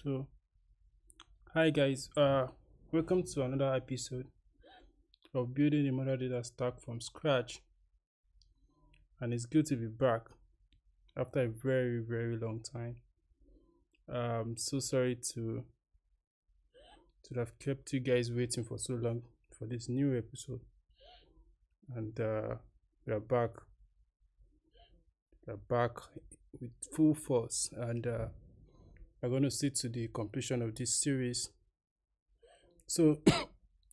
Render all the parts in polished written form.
So, hi guys, welcome to another episode of building a model data stack from scratch, and it's good to be back after a very long time. So sorry to have kept you guys waiting for so long for this new episode, and we are back. We are back with full force, and we're going to see to the completion of this series. So,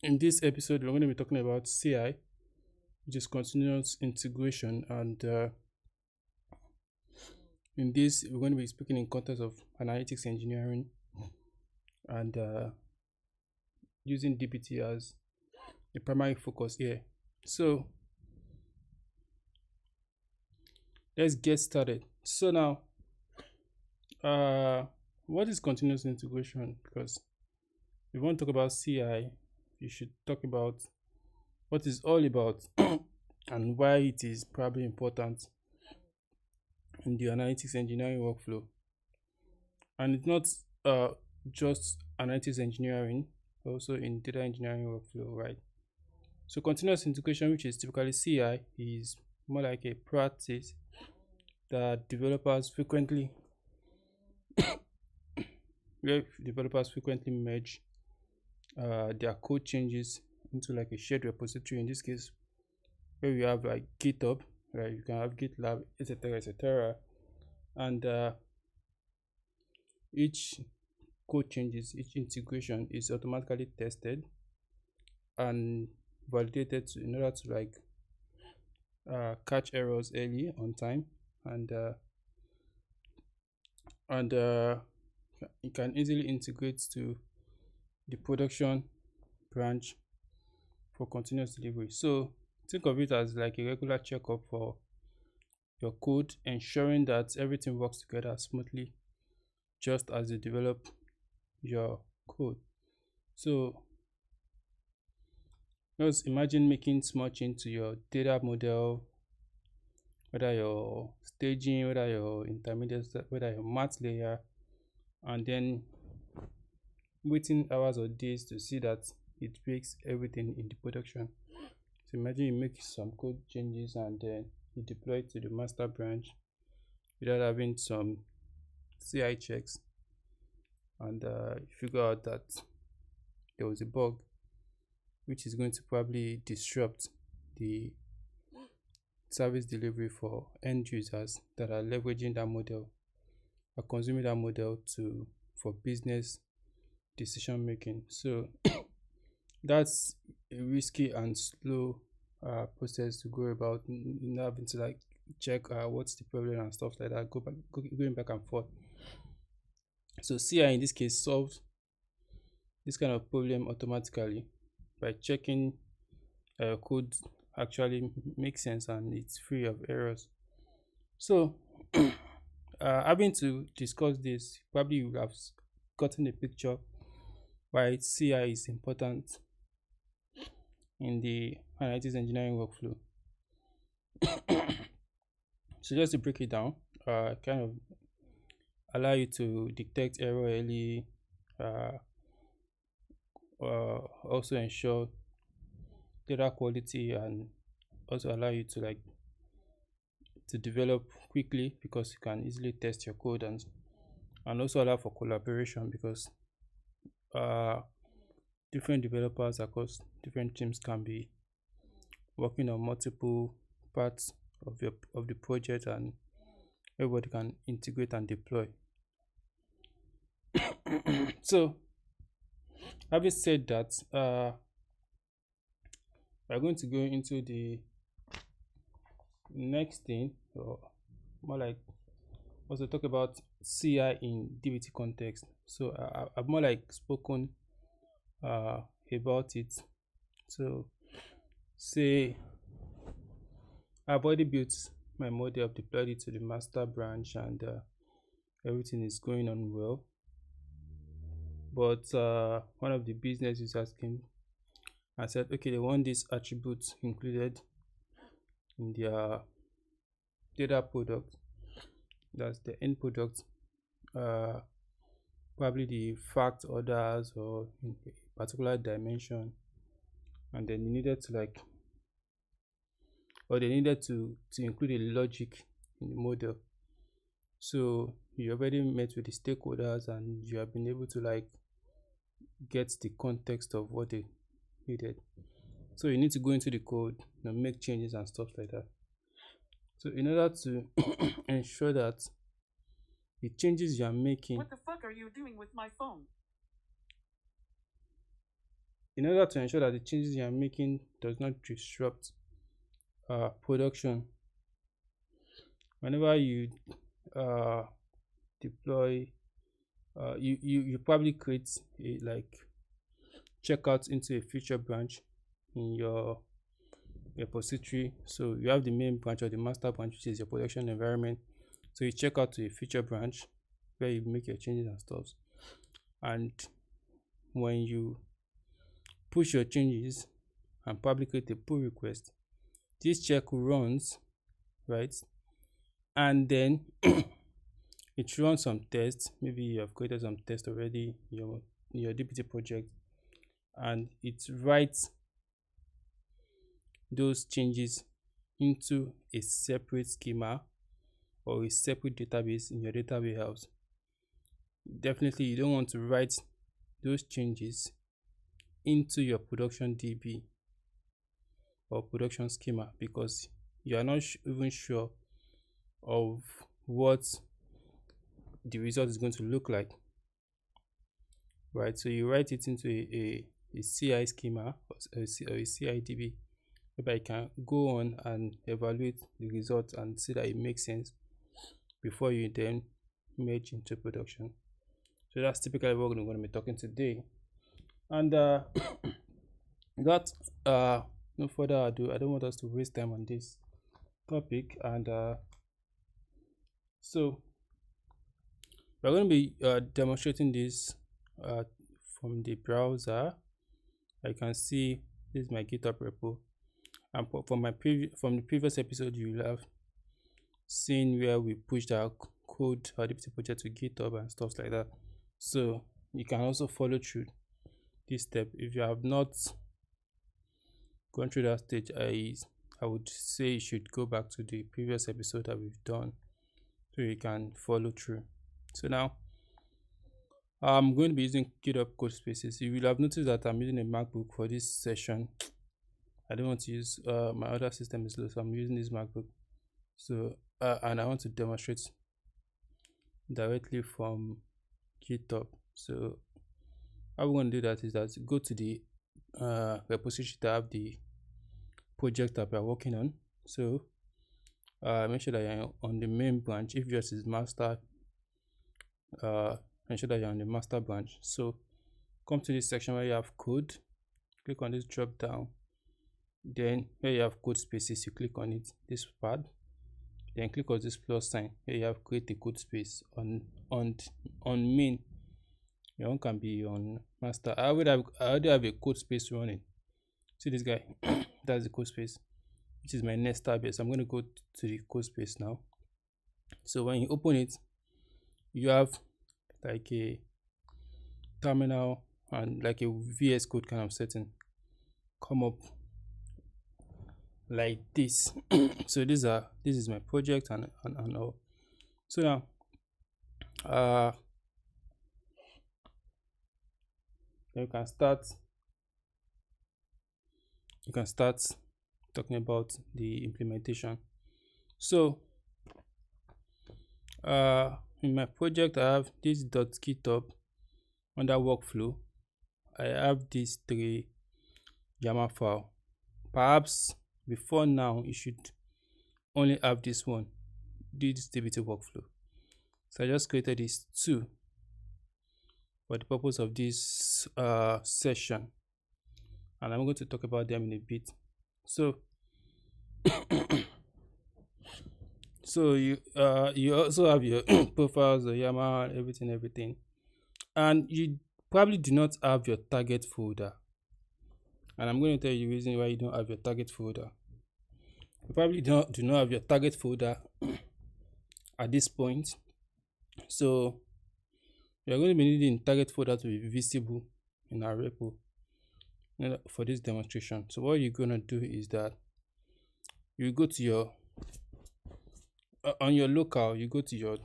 in this episode, we're going to be talking about CI, which is continuous integration, and in this we're going to be speaking in context of analytics engineering and using DBT as the primary focus here. So let's get started. So now, what is continuous integration? Because if you want to talk about CI, you should talk about what it's all about and why it is probably important in the analytics engineering workflow. And it's not just analytics engineering, also in data engineering workflow, right? So continuous integration, which is typically CI, is more like a practice that developers frequently merge their code changes into like a shared repository. In this case, where we have like GitHub, right? You can have GitLab, etc., and each code changes, each integration is automatically tested and validated in order to like catch errors early on time, and you can easily integrate to the production branch for continuous delivery. So think of it as like a regular checkup for your code, ensuring that everything works together smoothly just as you develop your code. So just imagine making small change to your data model, whether your staging, whether your intermediate, whether your math layer, and then waiting hours or days to see that it breaks everything in the production. So imagine you make some code changes and then you deploy it to the master branch without having some CI checks, and you figure out that there was a bug which is going to probably disrupt the service delivery for end users that are leveraging that model or consuming that model for business decision making. So that's a risky and slow process to go about, not having to like check what's the problem and stuff like that, going back and forth. So CI in this case solves this kind of problem automatically by checking code actually makes sense and it's free of errors. So having to discuss this, probably you have gotten a picture why CI is important in the analytics engineering workflow. So just to break it down, kind of allow you to detect error early, also ensure data quality, and also allow you to like to develop quickly because you can easily test your code, and also allow for collaboration because different developers across different teams can be working on multiple parts of the project, and everybody can integrate and deploy. So having said that, we're going to go into the next thing, or more like also talk about CI in DBT context. So I've more like spoken about it. So say I've already built my model, I've deployed it to the master branch, and everything is going on well. But one of the business users came and said, okay, they want this attribute included in their data product, that's the end product probably the fact orders or in a particular dimension, and then you needed to like, or they needed to include a logic in the model. So you already met with the stakeholders and you have been able to like get the context of what they needed. So you need to go into the code, make changes and stuff like that. So in order to ensure that the changes you are making, What the fuck are you doing with my phone? in order to ensure that the changes you are making does not disrupt production, whenever you deploy, you probably create a like checkout into a feature branch in your repository. So you have the main branch or the master branch, which is your production environment. So you check out to a feature branch where you make your changes and stuff. And when you push your changes and probably create a pull request, this check runs, right? And then it runs some tests. Maybe you have created some tests already in your DPT project, and it writes those changes into a separate schema or a separate database in your data warehouse. Definitely, you don't want to write those changes into your production DB or production schema, because you are not even sure of what the result is going to look like, right? So you write it into a CI schema or a CI DB, whereby you can go on and evaluate the results and see that it makes sense before you then merge into production. So that's typically what we're going to be talking today. And that no further ado, I don't want us to waste time on this topic. And so we're going to be demonstrating this from the browser. I can see this is my GitHub repo, and from the previous episode you will have seen where we pushed our code, our DPT project to GitHub and stuff like that. So you can also follow through this step. If you have not gone through that stage, I would say you should go back to the previous episode that we've done so you can follow through. So now I'm going to be using GitHub code spaces. You will have noticed that I'm using a MacBook for this session. I don't want to use my other system is slow, so I'm using this MacBook. So and I want to demonstrate directly from GitHub. So how we're going to do that is that go to the repository to have the project that we are working on. So make sure that you're on the main branch. If yours is master, ensure that you're on the master branch. So come to this section where you have code, click on this drop down, then where you have code spaces, you click on it, this part, then click on this plus sign where you have create a code space on main. Your own can be on master. I already have a code space running. See this guy? That's the code space, which is my next tab. So I'm going to go to the code space now. So when you open it, you have like a terminal and like a VS Code kind of setting come up like this. So this is my project and all. So now you can start talking about the implementation. So in my project I have this .github. Under workflow I have these 3 YAML file. Perhaps before now you should only have this one, this DBT workflow. So I just created these 2 for the purpose of this session, and I'm going to talk about them in a bit. So so you also have your profiles, the YAML, everything, and you probably do not have your target folder. And I'm going to tell you the reason why you don't have your target folder. You probably do not have your target folder at this point. So We are going to be needing target folder to be visible in our repo for this demonstration. So what you're going to do is that you go to your on your local, you go to your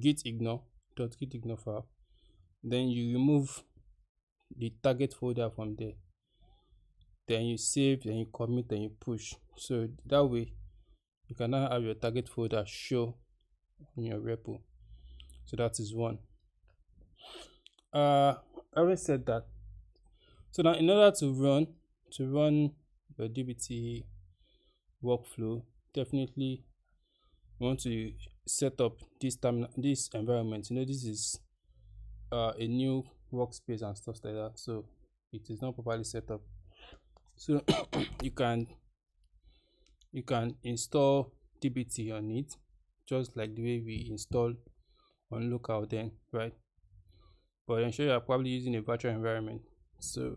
git ignore file, then you remove the target folder from there, then you save, then you commit, then you push. So that way you can now have your target folder show in your repo. So that is one. I already said that. So now in order to run your dbt workflow, definitely you want to set up this environment. This is a new workspace and stuff like that, so it is not properly set up. So you can install dbt on it, just like the way we install on local then, right? But ensure you are probably using a virtual environment. So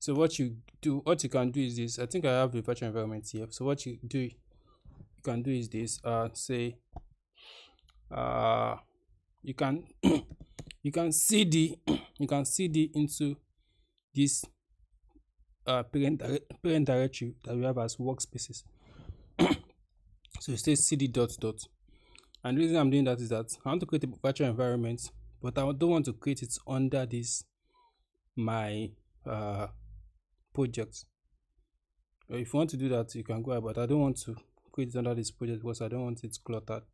what you can do is this. I think I have a virtual environment here. So what you can do is this. Say you can you can cd into this parent directory that we have as workspaces. So you say cd dot dot, and the reason I'm doing that is that I want to create a virtual environment, but I don't want to create it under this my project. If you want to do that, you can go ahead, but I don't want to create it under this project because I don't want it cluttered.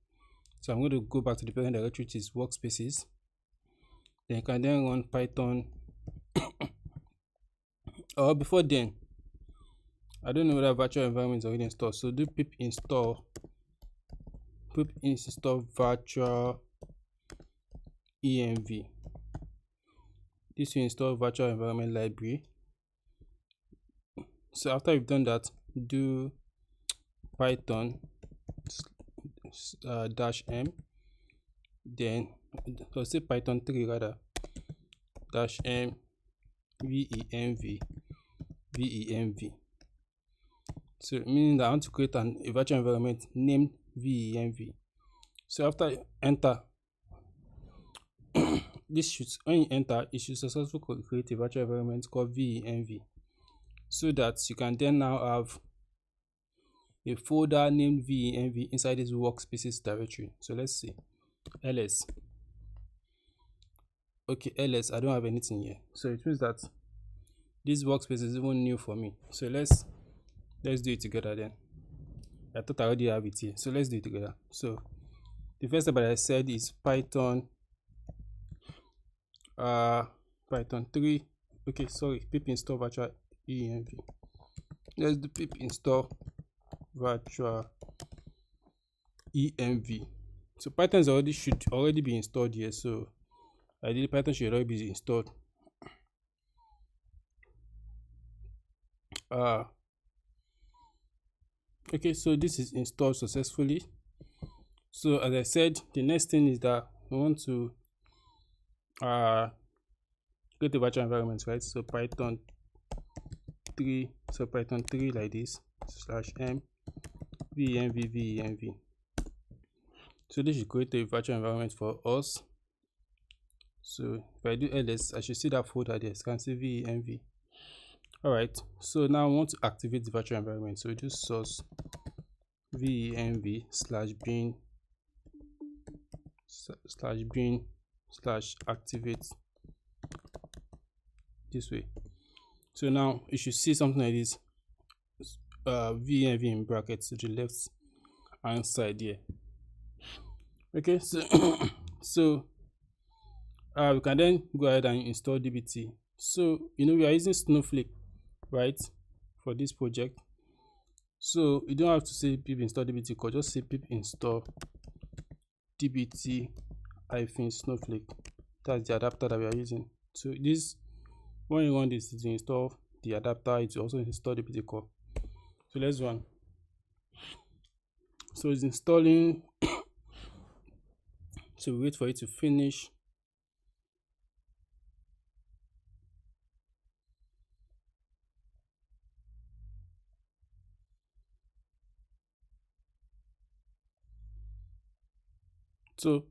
So I'm going to go back to the parent directory, which is workspaces. Then you can then run python or before then, I don't know whether virtual environment is already installed, so do pip install virtual env. This will install virtual environment library. So after you've done that, do python -m, then let's say python 3 rather -m venv. So meaning that I want to create a virtual environment named venv. So after you enter this, when you enter, it should successfully create a virtual environment called venv, so that you can then now have a folder named venv inside this workspaces directory. So let's see ls. Okay, ls, I don't have anything here, so it means that this workspace is even new for me. So let's do it together then. I thought I already have it here, so let's do it together. So the first step that I said is python 3. Okay, sorry, pip install virtual env. Let's do pip install virtual env. So python should already be installed here, so ideally python should already be installed. Okay, so this is installed successfully. So as I said, the next thing is that we want to create a virtual environment, right? So python 3 like this /m venv. So this should create a virtual environment for us. So if I do ls, I should see that folder there. So you can see venv. All right, so now I want to activate the virtual environment. So we do source venv /bin/activate this way. So now you should see something like this, venv in brackets to the left hand side here. Okay, so we can then go ahead and install dbt. So we are using Snowflake, right, for this project. So you don't have to say pip install dbt core, just say pip install dbt -snowflake. That's the adapter that we are using. So this, when you want this to install the adapter, it will also install dbt core. So let's run. So it's installing. So we wait for it to finish. So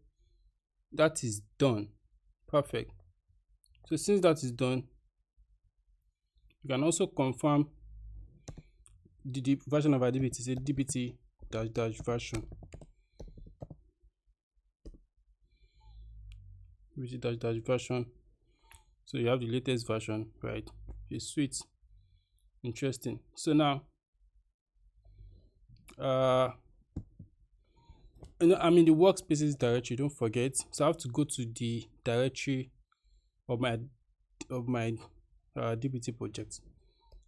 that is done. Perfect. So since that is done, you can also confirm the version of our dbt. Say dbt dash dash version, dbt dash dash version. So you have the latest version, right? It's sweet. Interesting. So now I'm in the workspaces directory, don't forget. So I have to go to the directory of my dbt project.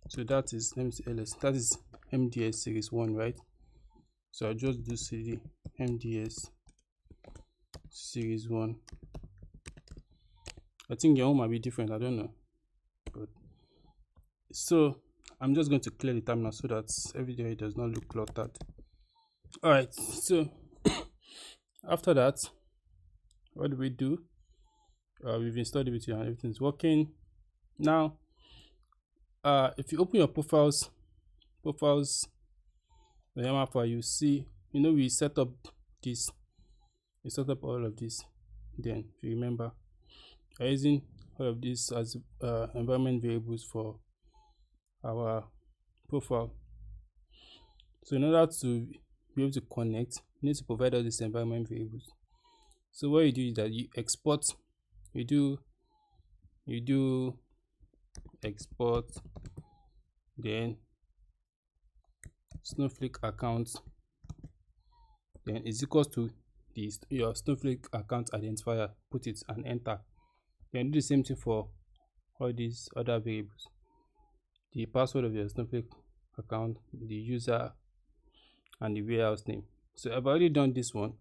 So that is, let me see, ls, that is MDS series 1, right? So I just do cd MDS series 1. I think your own might be different, I don't know. But so I'm just going to clear the terminal so that every day it does not look cluttered. All right, so after that, what do we do? We've installed it and everything's working. Now, if you open your profiles, the YAML file, you see, we set up this, we set up all of this. Then, if you remember, we're using all of this as environment variables for our profile. So in order to be able to connect, you need to provide all these environment variables. So what you do is that you export, you do export, then Snowflake account, then is equals to this your Snowflake account identifier, put it and enter. Then do the same thing for all these other variables, the password of your Snowflake account, the user, and the warehouse name. So I've already done this one.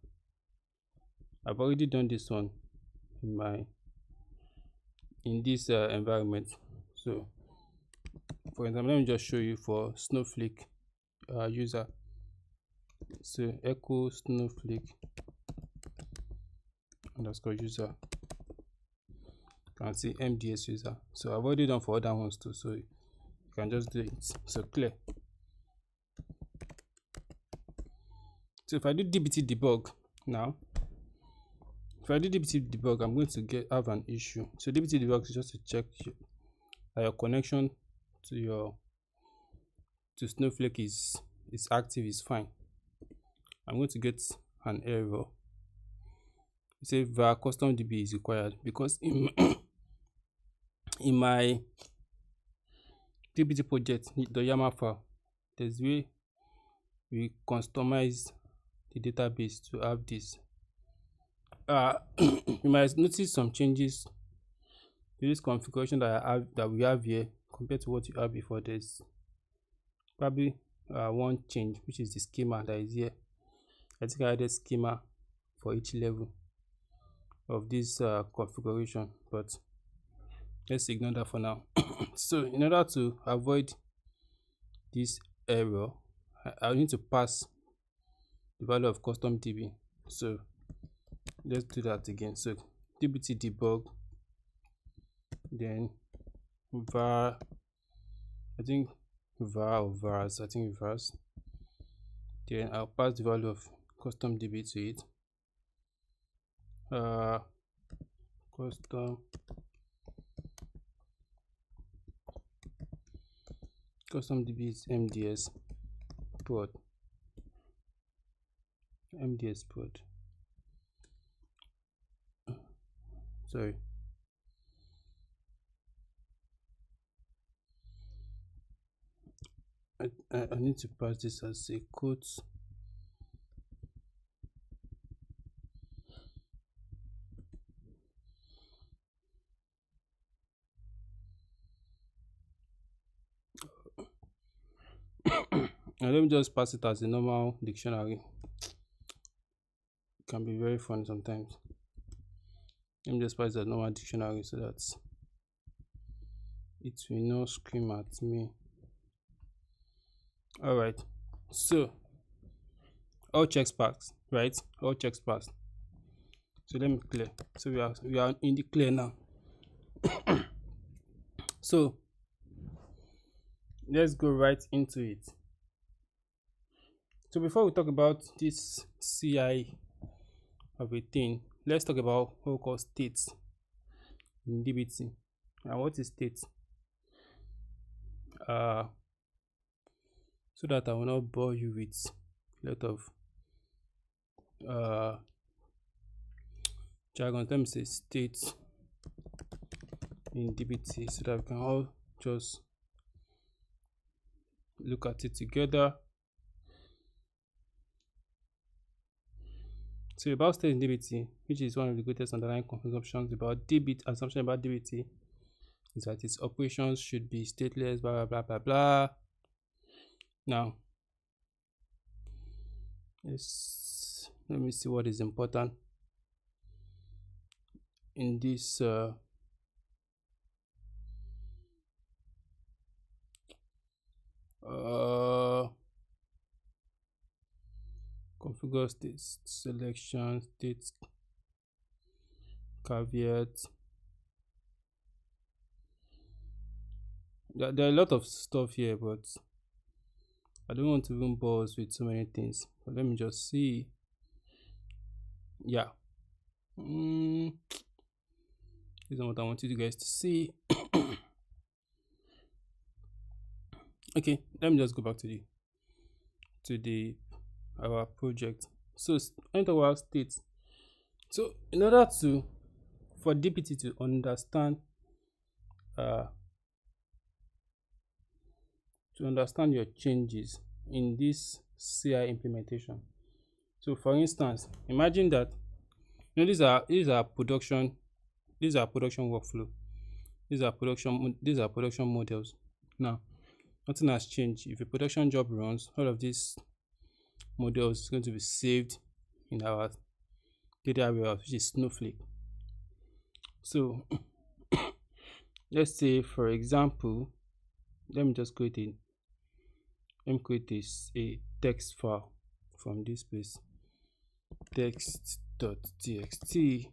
In this environment. So for example, let me just show you for Snowflake user. So echo Snowflake underscore user, you can see MDS user. So I've already done for other ones too, so you can just do it. So clear. So if I do dbt debug now, I'm going to have an issue. So dbt debug is just to check that your connection to Snowflake is active, is fine. I'm going to get an error. It says var custom db is required, because in my dbt project, the YAML file, there's a way we customize the database to have this. You might notice some changes to this configuration that we have here compared to what you have before. There's probably one change, which is the schema that is here. I think I added schema for each level of this configuration, but let's ignore that for now. So in order to avoid this error, I need to pass the value of custom db. So let's do that again. So dbt debug, then var, I think vars, then I'll pass the value of custom db to it. Custom db is MDS prod. Sorry. I need to pass this as a quote. And let me just pass it as a normal dictionary. It can be very fun sometimes. Let me just pass it as a normal dictionary so that it will not scream at me. All right, so all checks passed, right? All checks passed. So let me clear. So we are in the clear now. So let's go right into it. So before we talk about this CI of a thing, let's talk about what we call states in DBT. And what is state? So that I will not bore you with a lot of jargon. Let me say state in DBT so that we can all just look at it together. So about state in DBT, which is one of the greatest underlying assumptions about DBT, is that its operations should be stateless, blah blah blah blah blah. Now, let me see what is important in this configure state selection, state caveat. There are a lot of stuff here, but I don't want to even bore us with so many things. But let me just see. Yeah. This is what I want you guys to see. Okay, let me just go back to our project. So enter our state. So in order for DBT to understand your changes in this CI implementation. So for instance, imagine that these are production workflow. These are production models. Now, nothing has changed. If a production job runs, all of these models is going to be saved in our data warehouse, which is Snowflake. So let's say, for example, let me create a text file from this place, text.txt.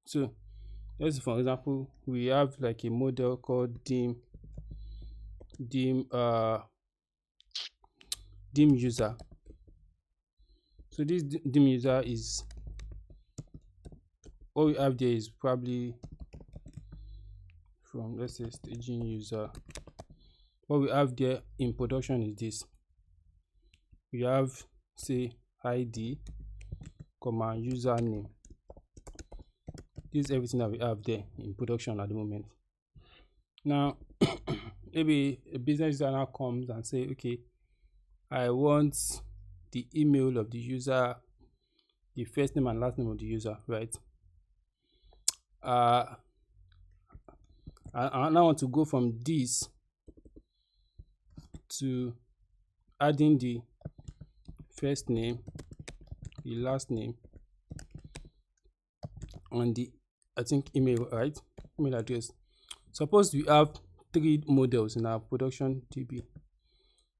So let's, for example, we have like a model called dim user. So this dim user is, all we have there is probably from, let's say, staging user. What we have there in production is this. We have, say, ID, username. This is everything that we have there in production at the moment. Now, maybe a business user now comes and say, okay, I want the email of the user, the first name and last name of the user, right? I now want to go from this to adding the first name, the last name, and the, I think, email, right? Email address. Suppose we have 3 models in our production DB: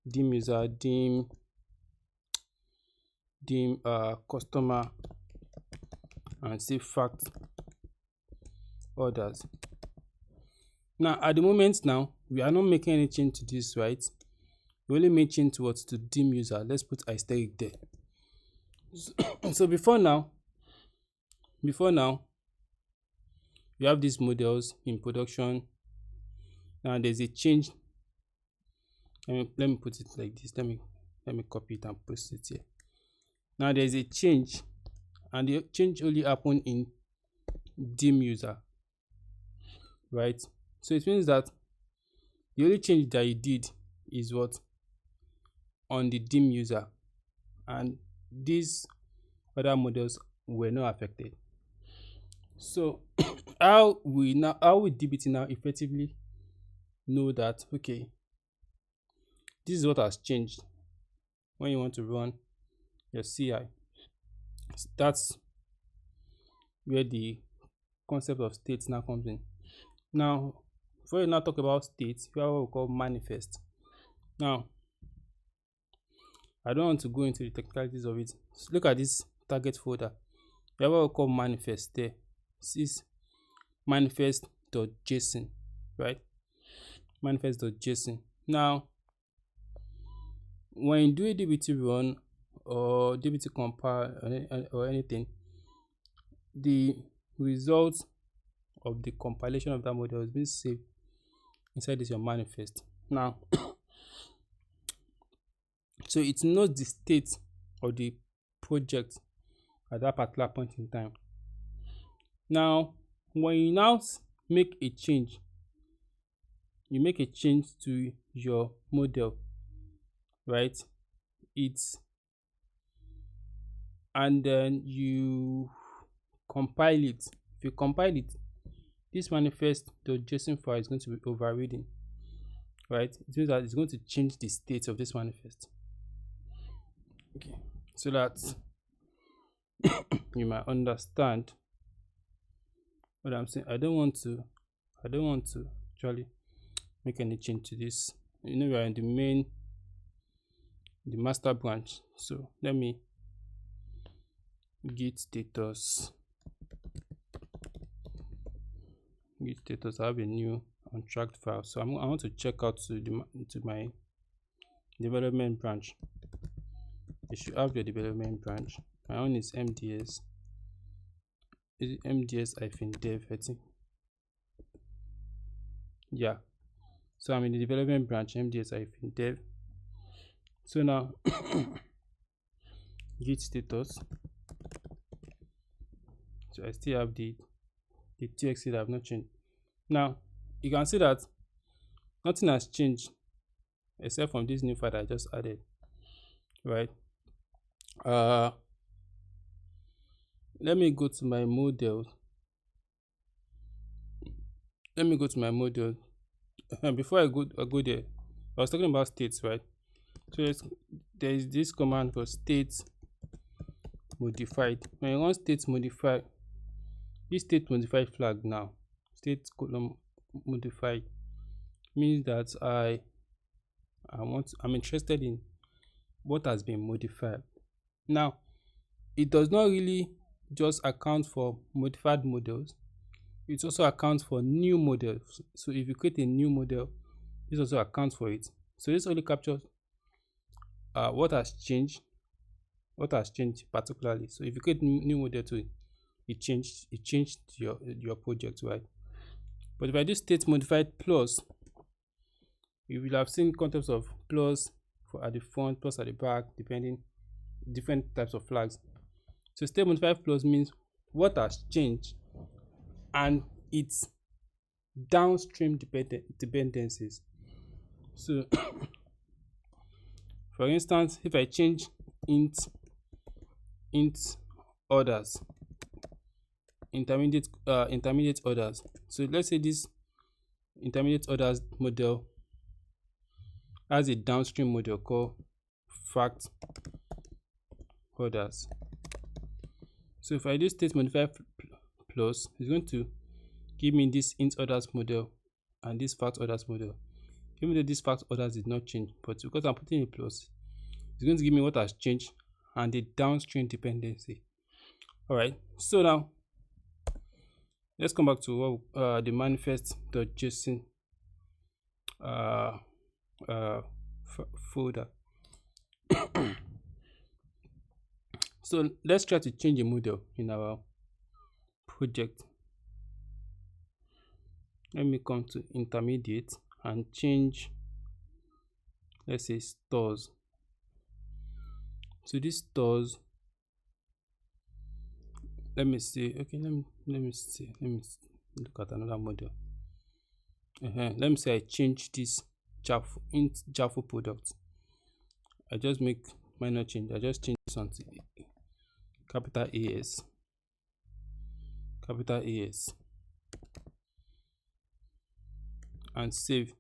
dim user, dim customer, and say fact orders. Now at the moment, now we are not making any change to this, right? We only make change towards to dim user. Let's put asterisk there. So before now we have these models in production. Now there's a change. Let me put it like this. Let me copy it and paste it here. Now there's a change, and the change only happened in dim user, right? So it means that the only change that you did is what? On the dim user, and these other models were not affected. So how we DBT now effectively know that, okay, this is what has changed when you want to run your CI. That's where the concept of states now comes in. Now, before we now talk about states, we have what we call manifest. Now, I don't want to go into the technicalities of it. So look at this target folder. We have what we call manifest there. This is manifests.json, right? Manifests.json. Now, when you do a DBT run or dbt compile or anything, the results of the compilation of that model is being saved inside this your manifest. Now, so it knows the state of the project at that particular point in time. Now, when you now make a change, you make a change to your model, right? It's and then you compile it. If you compile it, this manifest.json file is going to be overridden, right? It means that it's going to change the state of this manifest. Okay, so that you might understand what I'm saying. I don't want to actually make any change to this. You know, we are in the master branch. So let me git status. I have a new untracked file. So I want to check out to my development branch. You should have your development branch. My own is MDS. Is it MDS-dev, I think? Yeah. So I'm in the development branch, MDS-dev. So now git status. So I still have the txt that have not changed. Now you can see that nothing has changed except from this new file that I just added, right? Let me go to my model. Before I go there, I was talking about states, right? So there is this command for state modified. When you run state modify, this state modified flag now, state column modified, means that I'm interested in what has been modified. Now, it does not really just account for modified models, it also accounts for new models. So if you create a new model, this also accounts for it. So this only captures what has changed particularly. So if you create new model to it changed your project, right? But if I do state modified plus, you will have seen concepts of plus for at the front, plus at the back, depending different types of flags. So state modified plus means what has changed and its downstream dependencies. So for instance, if I change int orders, intermediate orders. So let's say this intermediate orders model has a downstream model called fact orders. So if I do state modify plus, it's going to give me this int orders model and this fact orders model. Even though this fact orders did not change, but because I'm putting a plus, it's going to give me what has changed and the downstream dependency. All right, so now let's come back to what the manifests.json folder. So let's try to change a model in our project. Let me come to intermediate and change, let's say, stores. So this stores, let me see. Okay, let me look at another model. Let me say I change this Jaffa product. I just make minor change. I just change this one to capital AS. And save.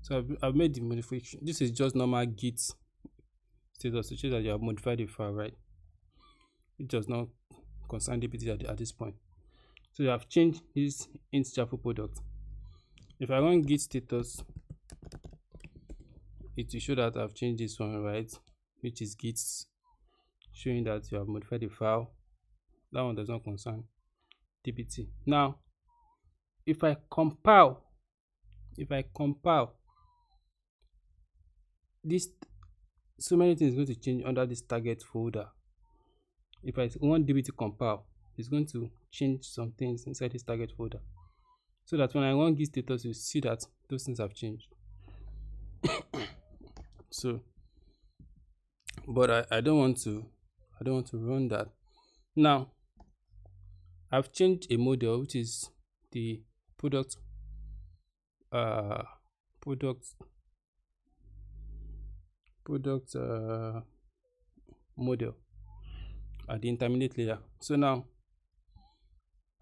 So I've made the modification. This is just normal git status to show that you have modified the file, right? It does not concern dbt at this point. So you have changed this int Jaffa product. If I run git status, it will show that I've changed this one, right? Which is git showing that you have modified the file. That one does not concern dbt. Now, if I compile this so many things going to change under this target folder. If I want dbt compile, it's going to change some things inside this target folder, so that when I want git status, you see that those things have changed. So, but I don't want to run that. Now I've changed a model, which is the product uh product product model at the intermediate layer. So now,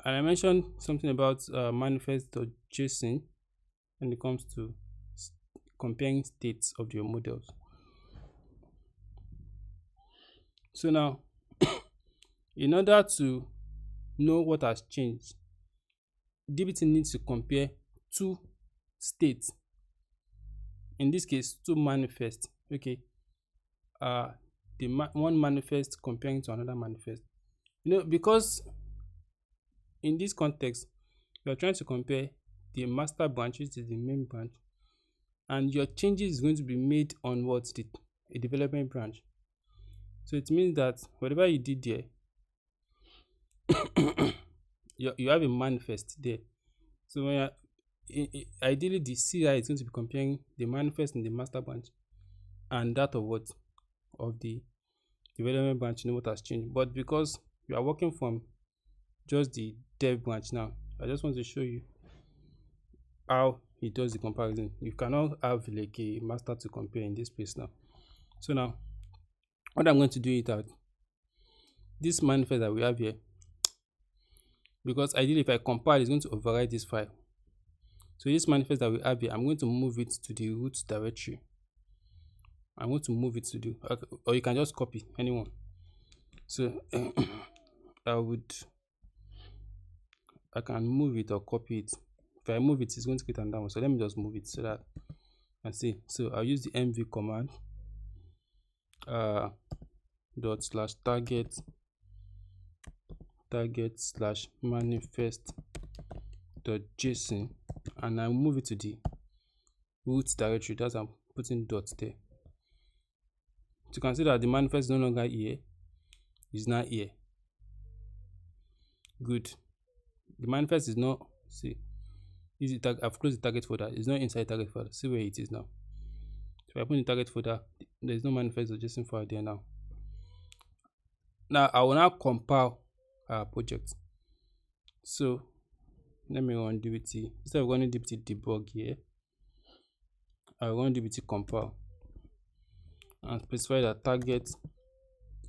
and I mentioned something about manifests.json when it comes to comparing states of your models. So now, in order to know what has changed, dbt needs to compare two states. In this case, two manifests. Okay, one manifest comparing to another manifest. Because in this context, you are trying to compare the master branch, which is the main branch, and your changes is going to be made on what a development branch. So it means that whatever you did there, you have a manifest there. So when ideally the CI is going to be comparing the manifest in the master branch and that of the development branch, what has changed. But because you are working from just the dev branch now, I just want to show you how it does the comparison. You cannot have like a master to compare in this place now. So now, what I'm going to do is that this manifest that we have here, because ideally if I compile, it's going to override this file. So this manifest that we have here, I'm going to move it to the root directory. I'm going to move it to the, or you can just copy anyone. So I can move it or copy it. If I move it, it's going to create another one. So let me just move it so that I see. So I'll use the mv command /target/manifest.json, and I'll move it to the root directory. That's I'm putting dots there. So you can see that the manifest is no longer here, it's now here. Good. The manifest is not, see, I've closed the target folder. It's not inside target folder. See where it is now. So if I put in the target folder, there's no manifest.json file there now. Now I will now compile our project. So let me run dbt. Instead of running dbt debug here, I'll run dbt compile and specify that target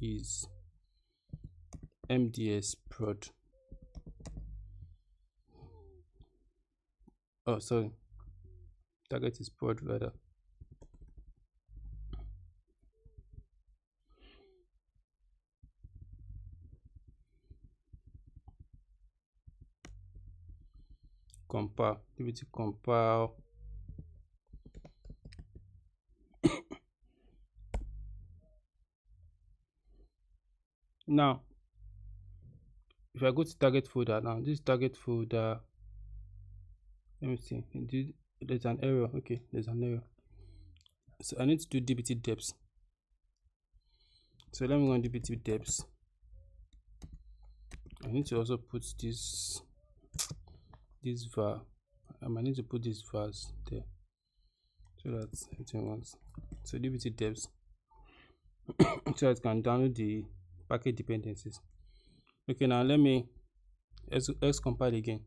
is MDS prod. Oh, sorry. Target is prod rather. Compile, dbt compile. Now, if I go to target folder now, this target folder, let me see, there's an error. Okay, there's an error. So I need to do dbt deps. So let me run dbt deps. I need to also put this var. I might need to put this vars there so that everything runs. So dbt deps so it can download the package dependencies. Okay, now let me let's compile again,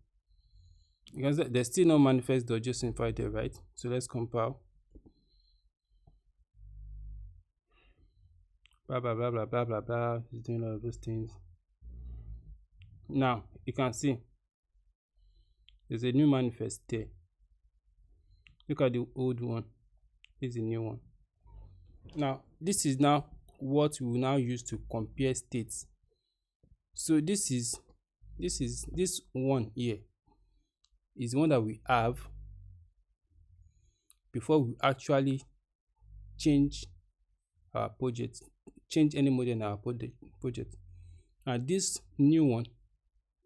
because there's still no manifest.json file there, right? So let's compile. Blah blah blah blah blah blah blah. It's doing all of those things. Now you can see there's a new manifest there. Look at the old one. This is the new one. Now this is now what we will now use to compare states. So this one here is one that we have before we actually change our project, change any model in our project. And this new one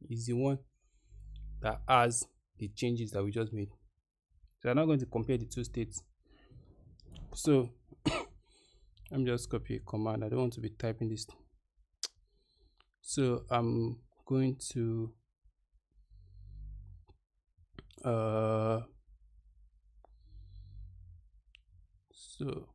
is the one that has the changes that we just made. So I'm not going to compare the two states. So Let me just copy a command. I don't want to be typing this. So I'm going to so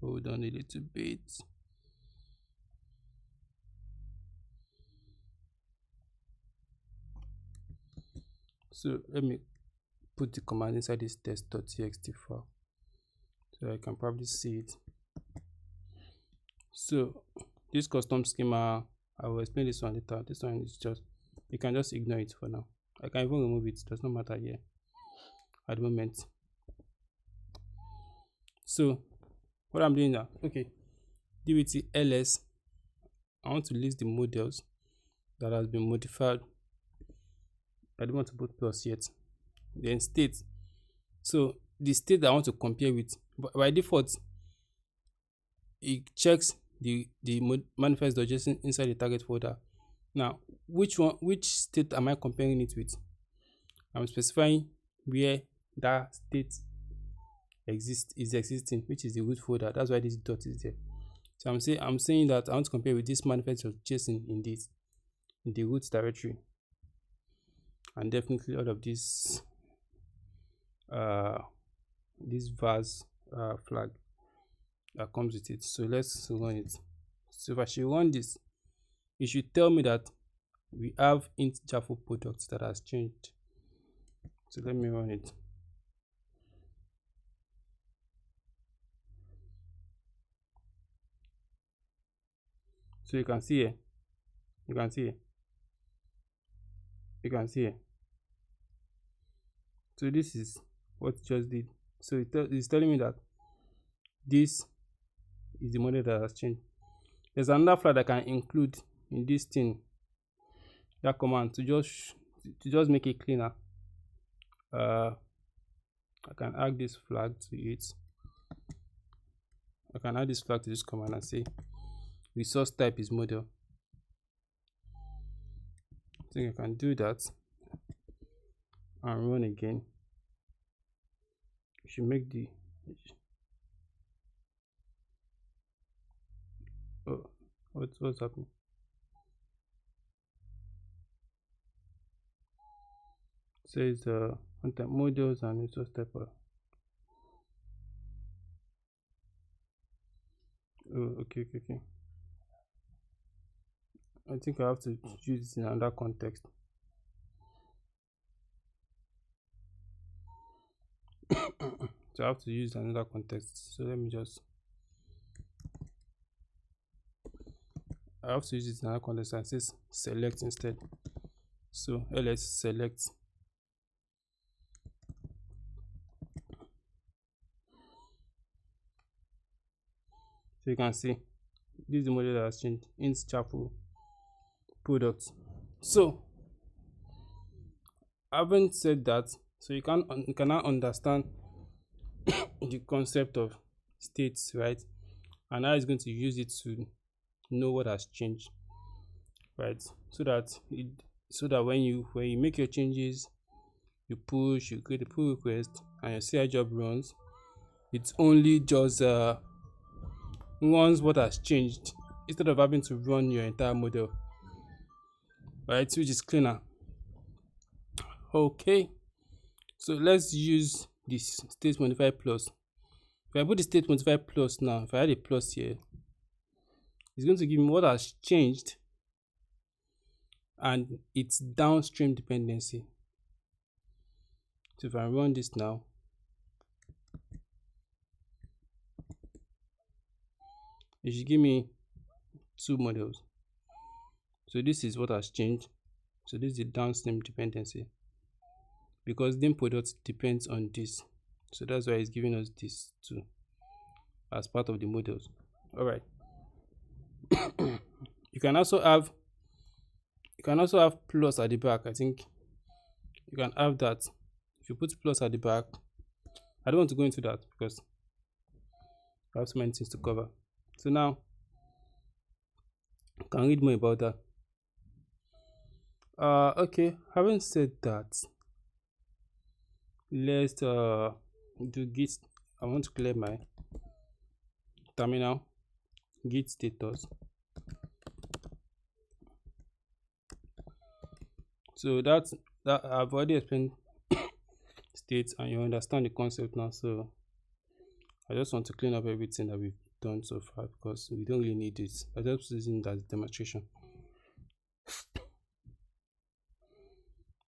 hold on a little bit. So let me put the command inside this test.txt file so I can probably see it. So this custom schema, I will explain this one later. This one is just, you can just ignore it for now. I can even remove it, does not matter here at the moment. So what I'm doing now, okay, dbt ls, I want to list the models that has been modified. I don't want to put plus yet. Then state. So the state that I want to compare with, by default, it checks the manifests.json inside the target folder. Now, which state am I comparing it with? I'm specifying where that state is existing, which is the root folder. That's why this dot is there. So I'm saying that I want to compare with this manifests.json in the root directory, and definitely all of this vars flag that comes with it. So let's run it. So if I should run this, it should tell me that we have int java products that has changed. So let me run it. So you can see here, you can see here. So this is what it just did. So it's telling me that this is the model that has changed. There's another flag that I can include in this thing, that command, to just make it cleaner. I can add this flag to it. I can add this flag to this command and say resource type is model. I think I can do that and run again. You should make the what's happening? It says content models and resource type. Oh, okay. I think I have to use it in another context. So I have to use another context. So let me just, I have to use it in another context and says select instead. So ls select. So you can see this is the model that has changed, int chapel products. So having said that, so you can now understand the concept of states, right? And how it's going to use it to know what has changed, right? So that when you make your changes, you create a pull request, and your CI job runs, it's only just runs what has changed instead of having to run your entire model, right? Which is cleaner. Okay, so let's use this state modify plus. If I put the state modify plus now, if I add a plus here, it's going to give me what has changed and its downstream dependency. So if I run this now, it should give me two models. So this is what has changed. So this is the downstream dependency, because the product depends on this. So that's why it's giving us this too as part of the models. All right. You can also have plus at the back. I think you can have that. If you put plus at the back, I don't want to go into that because I have so many things to cover. So now you can read more about that. Okay, having said that, let's do git. I want to clear my terminal. Git status. So that I've already explained state, and you understand the concept now. So I just want to clean up everything that we've done so far because we don't really need it. I just using it as a demonstration.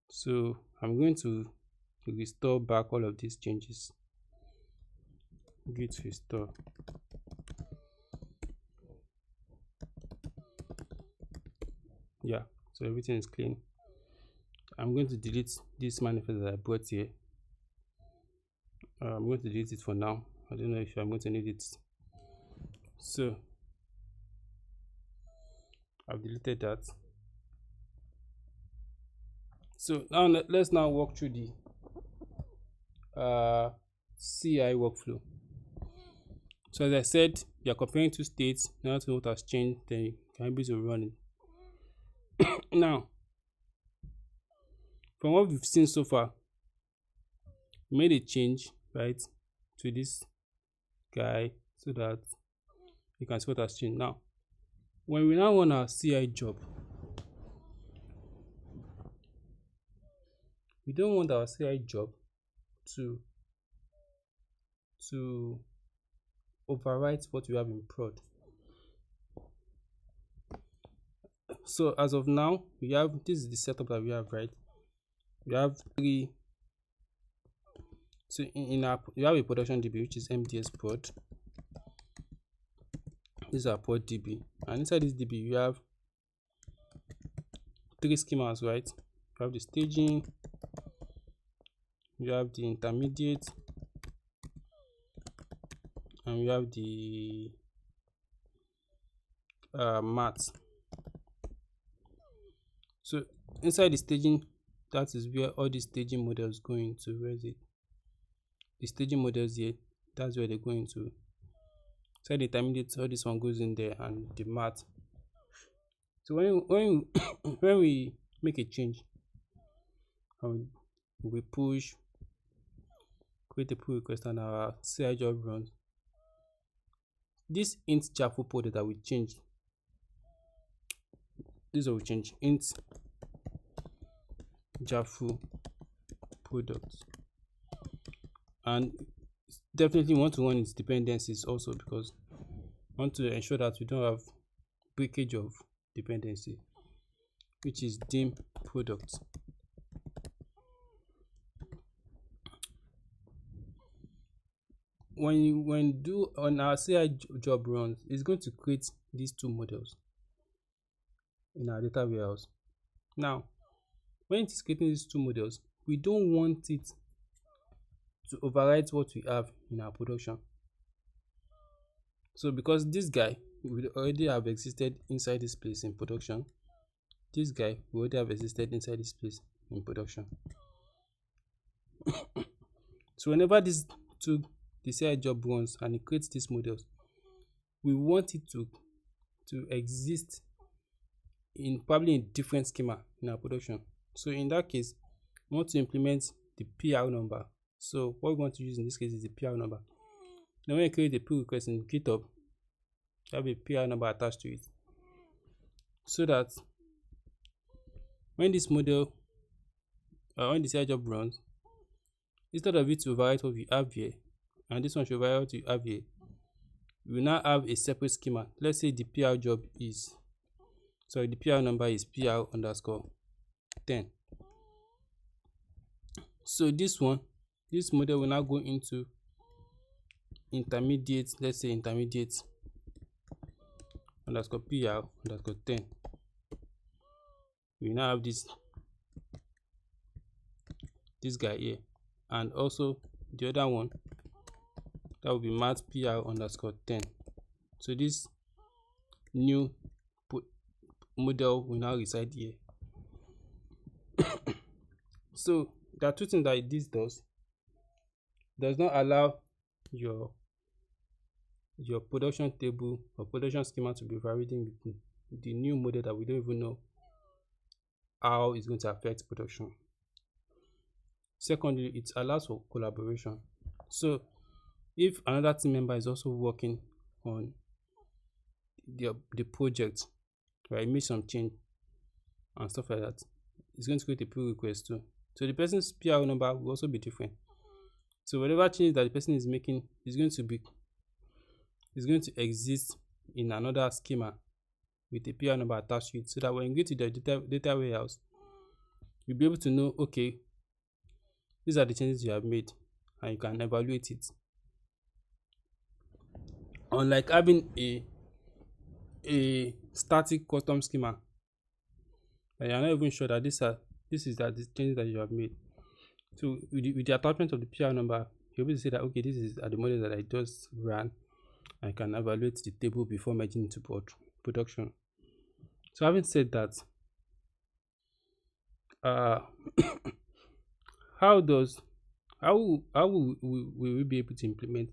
So I'm going to restore back all of these changes. Git restore. Yeah, so everything is clean. I'm going to delete this manifest that I brought here. I'm going to delete it for now. I don't know if I'm going to need it. So I've deleted that. So now let's now walk through the CI workflow. So as I said, you are comparing two states. Now to know what has changed, then you can be able to run it. Now, from what we've seen so far, we made a change, right, to this guy so that you can see what has changed. Now, when we now run our CI job, we don't want our CI job to overwrite what we have in prod. So as of now, we have, this is the setup that we have, right? We have three. So in our, we have a production DB, which is MDS prod. This is our prod DB, and inside this DB we have three schemas, right? We have the staging, we have the intermediate, and we have the math. So inside the staging, that is where all the staging models go into. Where is it? The staging models here, that's where they go into. Inside the intermediate, all this one goes in there, and the math. So when when we make a change, we push, create a pull request, and our CI job runs. This int Java folder that we changed, this is what we change, int Java product, and definitely want to run its dependencies also, because we want to ensure that we don't have breakage of dependency, which is dim product. When do on our CI job runs, it's going to create these two models in our data warehouse. Now, when it is creating these two models, we don't want it to overwrite what we have in our production. So because this guy will already have existed inside this place in production, this guy will already have existed inside this place in production. So whenever this to the CI job runs and it creates these models, we want it to exist in probably a different schema in our production. So in that case, we want to implement the PR number. So what we want to use in this case is the PR number. Now when you create a pull request in GitHub, you have a PR number attached to it, so that when this model when the CI job runs, instead of it to overwrite what we have here, and this one should overwrite what we have here, we now have a separate schema. Let's say the PR job is, sorry, the PR number is PR underscore 10. So this model will now go into intermediate, let's say intermediate underscore PR underscore 10. We now have this guy here, and also the other one, that will be math PR underscore 10. So this new model will now reside here. So there are two things that this does not allow your production table or production schema to be overridden with the new model that we don't even know how it's going to affect production. Secondly, it allows for collaboration. So if another team member is also working on the project, right, make some change and stuff like that, it's going to create a pull request too. So the person's PRO number will also be different. So whatever change that the person is making is going to exist in another schema with a PRO number attached to it, so that when you go to the data warehouse, you'll be able to know, okay, these are the changes you have made, and you can evaluate it. Unlike having a static custom schema, and you're not even sure that this is the changes that you have made. So with the attachment of the PR number, you'll be able to say that, okay, this is the model that I just ran. I can evaluate the table before merging into production. So having said that, uh how does how will we be able to implement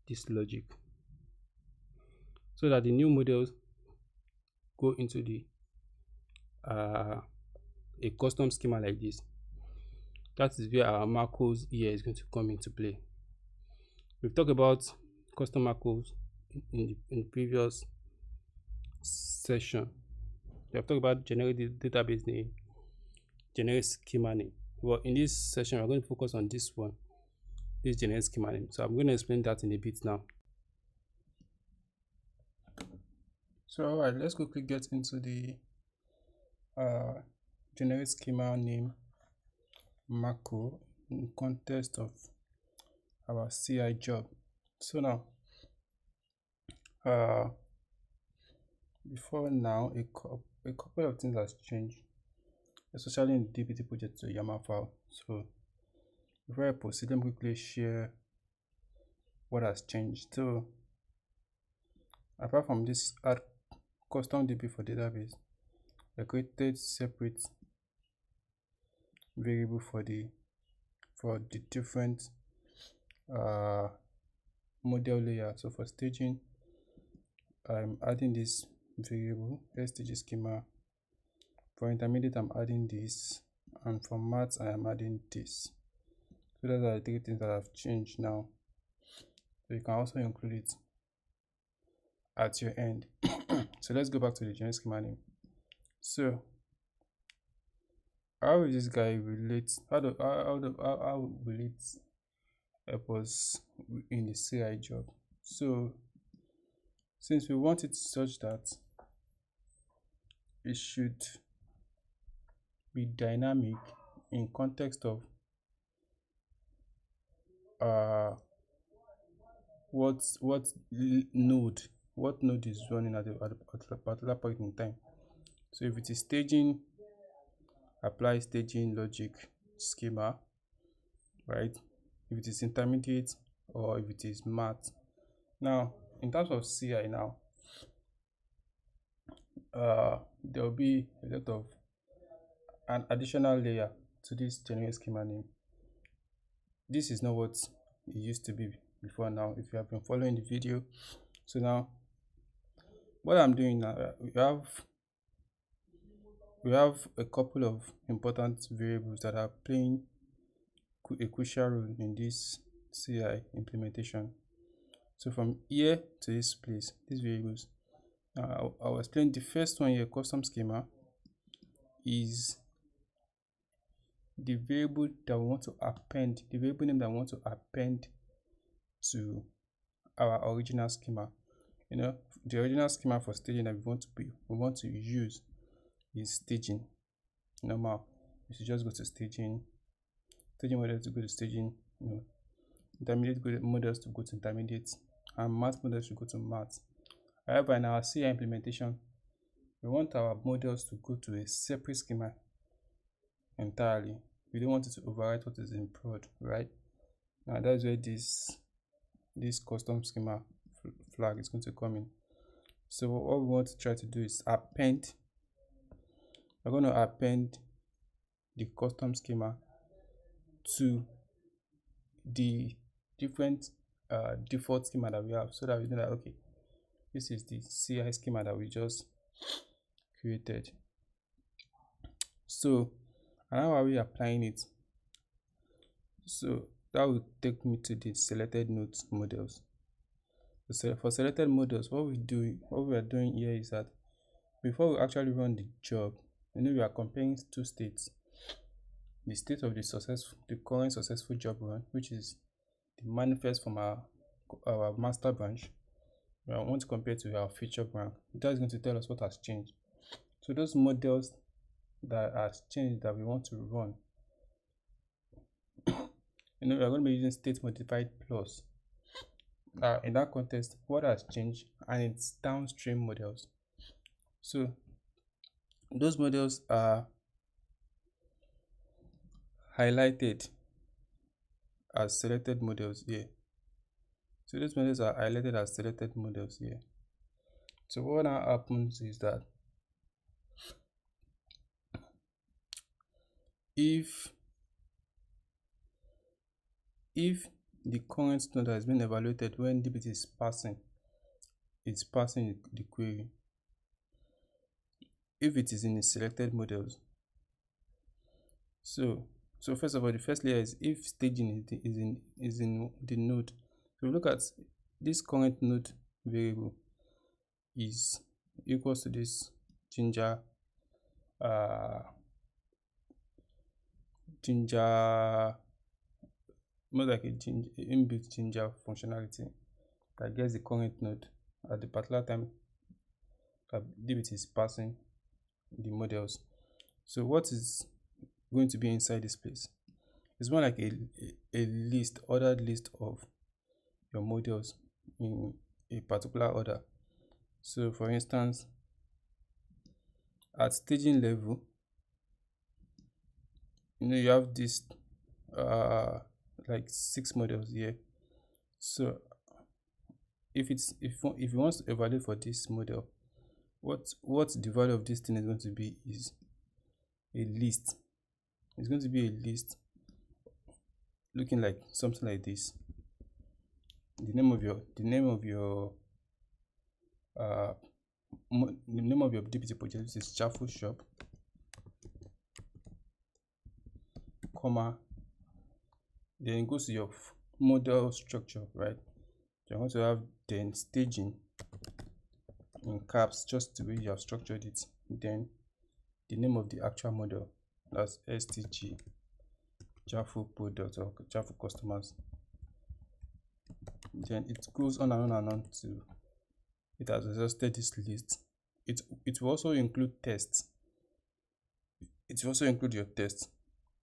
this logic so that the new models go into the a custom schema like this? That is where our macros here is going to come into play. We've talked about custom macros in the previous session. We have talked about generic database name, generic schema name. Well, in this session, we're going to focus on this one, this generic schema name. So I'm going to explain that in a bit now. So all right, let's quickly get into the generic schema name macro in context of our CI job. So now, before now, a couple of things has changed, especially in the DBT project to YAML file. So before I proceed, let me quickly share what has changed. So apart from this add custom DB for database, I created separate variable for the different model layer. So for staging, I'm adding this variable stg schema. For intermediate, I'm adding this, and for maths, I am adding this. So those are the three things that have changed now. So you can also include it at your end. So let's go back to the generic schema name. So how will this guy relate? How will it help us in the CI job? So since we want it such that it should be dynamic in context of what node is running at a particular point in time. So if it is staging, apply staging logic schema, right? If it is intermediate, or if it is math. Now in terms of CI now, there will be a lot of an additional layer to this generic schema name. This is not what it used to be before now, if you have been following the video. So now what I'm doing now, we have a couple of important variables that are playing a crucial role in this CI implementation. So from here to this place, these variables, I'll explain. The first one here, custom schema, is the variable that we want to append, the variable name that we want to append to our original schema. You know, the original schema for staging that we want to use is staging. Normal, you should just go to staging models to go to staging, intermediate models to go to intermediate, and math models to go to math. However, in our CI implementation, we want our models to go to a separate schema entirely. We don't want it to overwrite what is in prod, right? Now that's where this custom schema flag is going to come in. So what we want to try to do is append. We're going to append the custom schema to the different default schema that we have, so that we know that, okay, this is the CI schema that we just created. So how are we applying it? So that will take me to the selected nodes models. So for selected models, what we are doing here is that before we actually run the job, we are comparing two states: the state of the current successful job run, which is the manifest from our master branch. We want to compare to our feature branch. That's going to tell us what has changed. So those models that has changed that we want to run, we are going to be using state modified plus. In that context, what has changed and its downstream models. So those models are highlighted as selected models here. So those models are highlighted as selected models here. So what now happens is that if the current node has been evaluated when dbt is passing, it's passing the query. If it is in the selected models, so first of all, the first layer is if staging is in the node. So look at this current node variable is equals to this ginger more like a inbuilt ginger functionality that gets the current node at the particular time that dbt is passing the models. So what is going to be inside this place? It's more like a list, ordered list of your models in a particular order. So for instance, at staging level, you have this like 6 models here. So if you want to evaluate for this model, what the value of this thing is going to be is a list. It's going to be a list looking like something like this. The name of your dbt project is Chaffle Shop, comma, then it goes to your model structure, right? You're going to have then staging in caps, just the way you have structured it. Then the name of the actual model, that's STG Chaffle product or Chaffle customers. Then it goes on and on and on to it has exhausted this list. It will also include tests. It will also include your tests.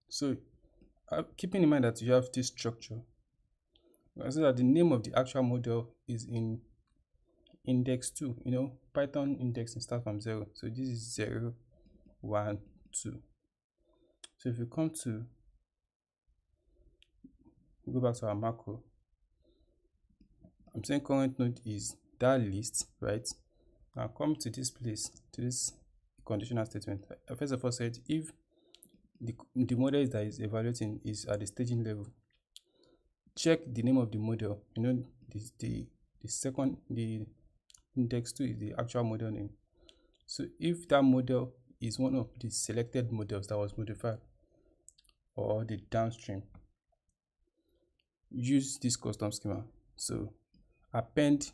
So keeping in mind that you have this structure, so that the name of the actual model is in index 2. Python indexing starts from 0. So this is 0, 1, 2. So if you go back to our macro, I'm saying current node is that list, right? Now come to this place, to this conditional statement. I first of all said if the model that is evaluating is at the staging level, check the name of the model. The index 2 is the actual model name. So if that model is one of the selected models that was modified or the downstream, use this custom schema. So append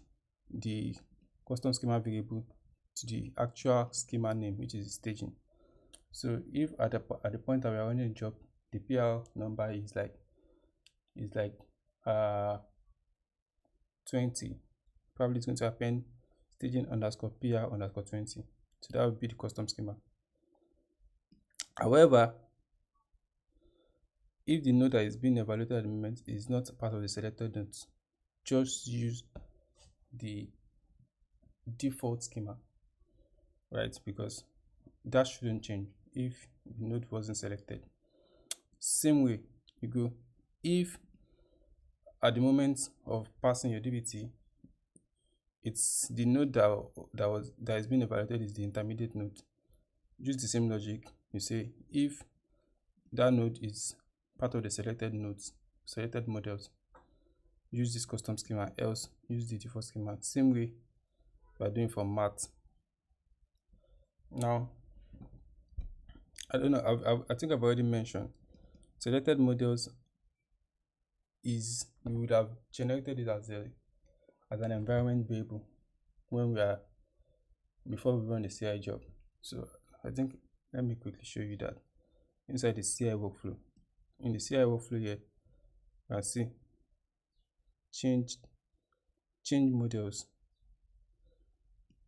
the custom schema variable to the actual schema name, which is staging. So if at the point that we are running a job, the PL number is like 20, probably it's going to append staging underscore PR underscore 20. So that would be the custom schema. However, if the node that is being evaluated at the moment is not part of the selected nodes, just use the default schema, right? Because that shouldn't change if the node wasn't selected. Same way you go if at the moment of passing your dbt, it's the node that is being evaluated is the intermediate node. Use the same logic. You say if that node is part of the selected models, use this custom schema, else use the default schema. Same way we are doing for math. Now, I don't know, I think I've already mentioned selected models is we would have generated it as an environment variable when we are before we run the CI job. So I think let me quickly show you that inside the CI workflow. In the CI workflow here, I see change models.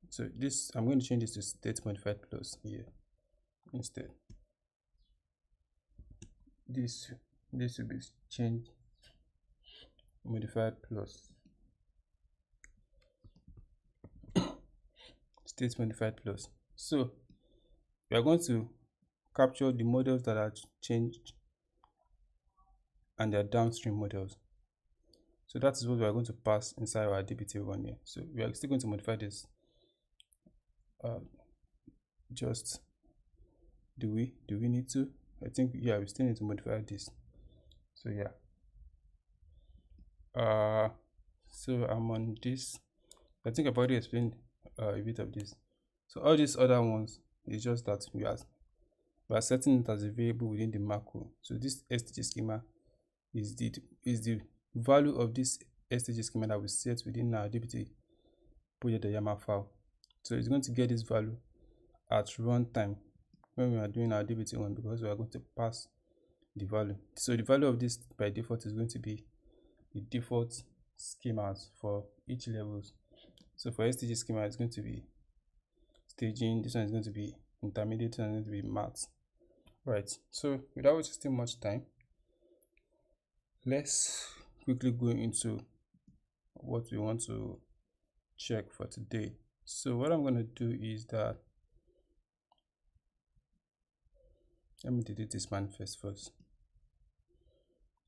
So this I'm going to change this to state modified plus here instead. This will be change modified plus state modified plus. So we are going to capture the models that are changed and their downstream models. So that is what we are going to pass inside our dbt one here. So we are still going to modify this. Just do we need to? I think yeah, we still need to modify this. So yeah. So I'm on this. I think I've already explained a bit of this. So all these other ones is just that we are setting it as a variable within the macro. So this stg schema is the value of this stg schema that we set within our dbt project.yaml file. So it's going to get this value at runtime when we are doing our dbt one, because we are going to pass the value. So the value of this by default is going to be the default schemas for each levels. So for stg schema, it's going to be staging. This one is going to be intermediate. This one is going to be maths. Right. So without wasting much time, let's quickly go into what we want to check for today. So what I'm going to do is that let me delete this manifest first.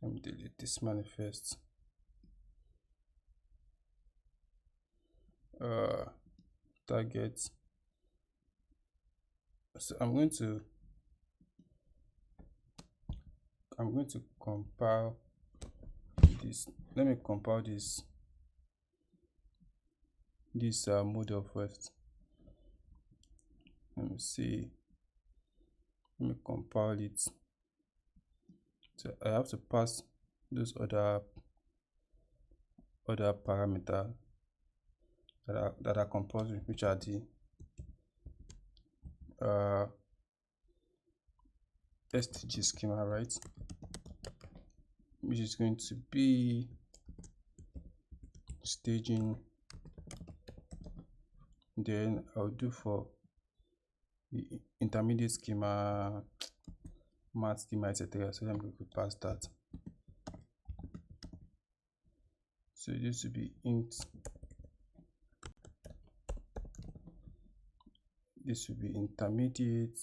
Let me delete this manifest. Target. So I'm going to compile this. Let me compile this model first. Let me see. Let me compile it. So I have to pass those other parameters that are compulsory, which are the stg schema, right? Which is going to be staging. Then I'll do for the intermediate schema, math schema, etc. So let me pass that. So this will be int. This will be intermediate.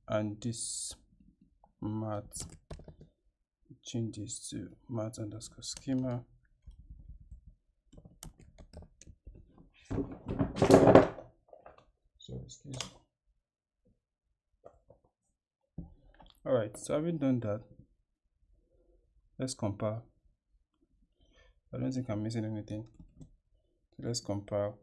And this math, change this to math underscore schema. So excuse me. All right, so having done that, let's compile. I don't think I'm missing anything. So let's compile.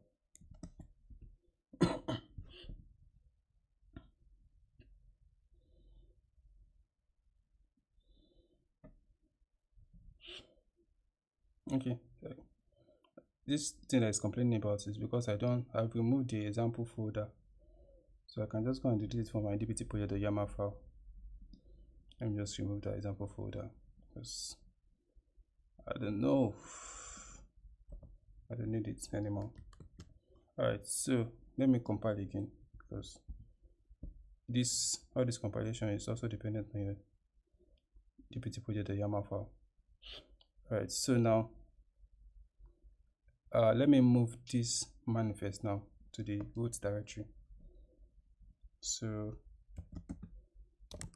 Okay, this thing that is complaining about is because I've removed the example folder, so I can just go and delete it from my dbt project.yaml file. Let me just remove that example folder because I don't know, I don't need it anymore. All right, so let me compile again because all this compilation is also dependent on your dbt project.yaml file. All right, so now let me move this manifest now to the root directory. So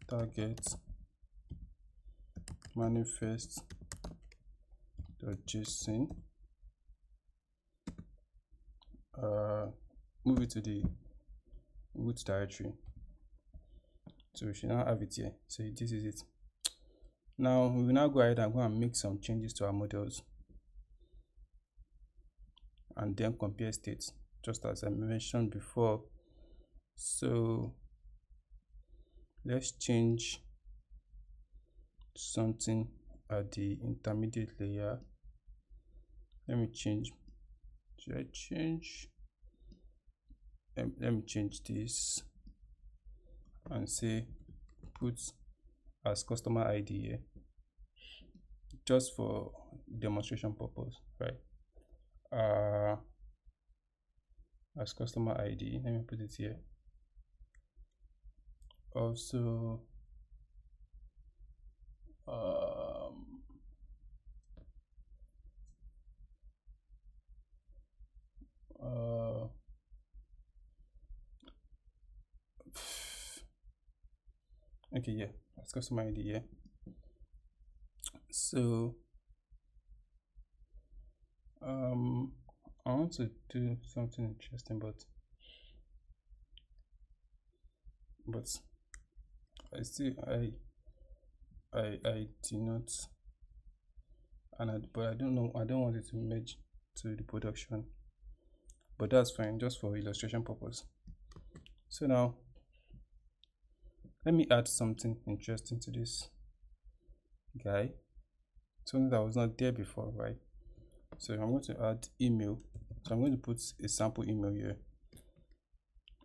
target manifests.json, move it to the root directory. So we should now have it here. So this is it. Now we will now go ahead and go and make some changes to our models and then compare states. just as I mentioned before. So let's change something at the intermediate layer. Let me change. Should I change? Let me change this and say put as customer ID here, just for demonstration purpose, right? As customer ID, let me put it here. Also, okay, yeah, as customer ID here. So I want to do something interesting, but I still I do not, but I don't know, I don't want it to merge to the production, but that's fine, just for illustration purpose. So now let me add something interesting to this guy, something that was not there before, right? So I'm going to add email. So I'm going to put a sample email here.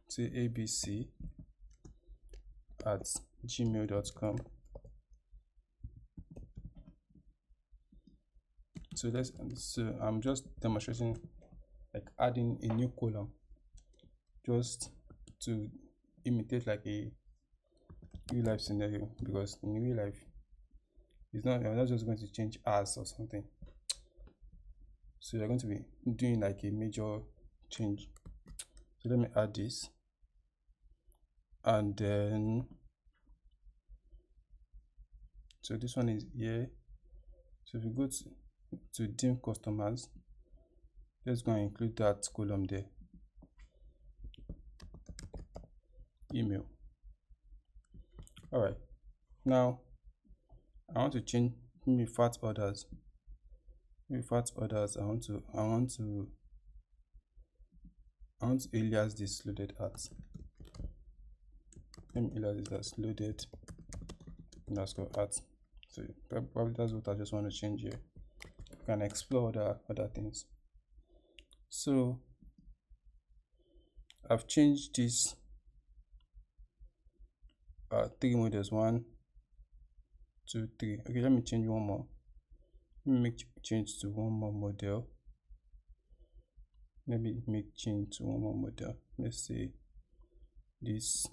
Say abc@gmail.com. So I'm just demonstrating, like adding a new column, just to imitate like a real life scenario, because in real life you're not just going to change as or something. So you're going to be doing like a major change. So let me add this, and then so this one is here. So if you go to dim customers, let's go and include that column there, email. All right, now I want to change maybe fat orders. I want to alias this loaded at. Let me alias this as loaded underscore at. So probably that's what I just want to change here. You can explore other things. So I've changed this 3 models, 1, 2, 3. Okay, let me change one more. Let me make change to one more model. Let me make change to one more model. Let's say this.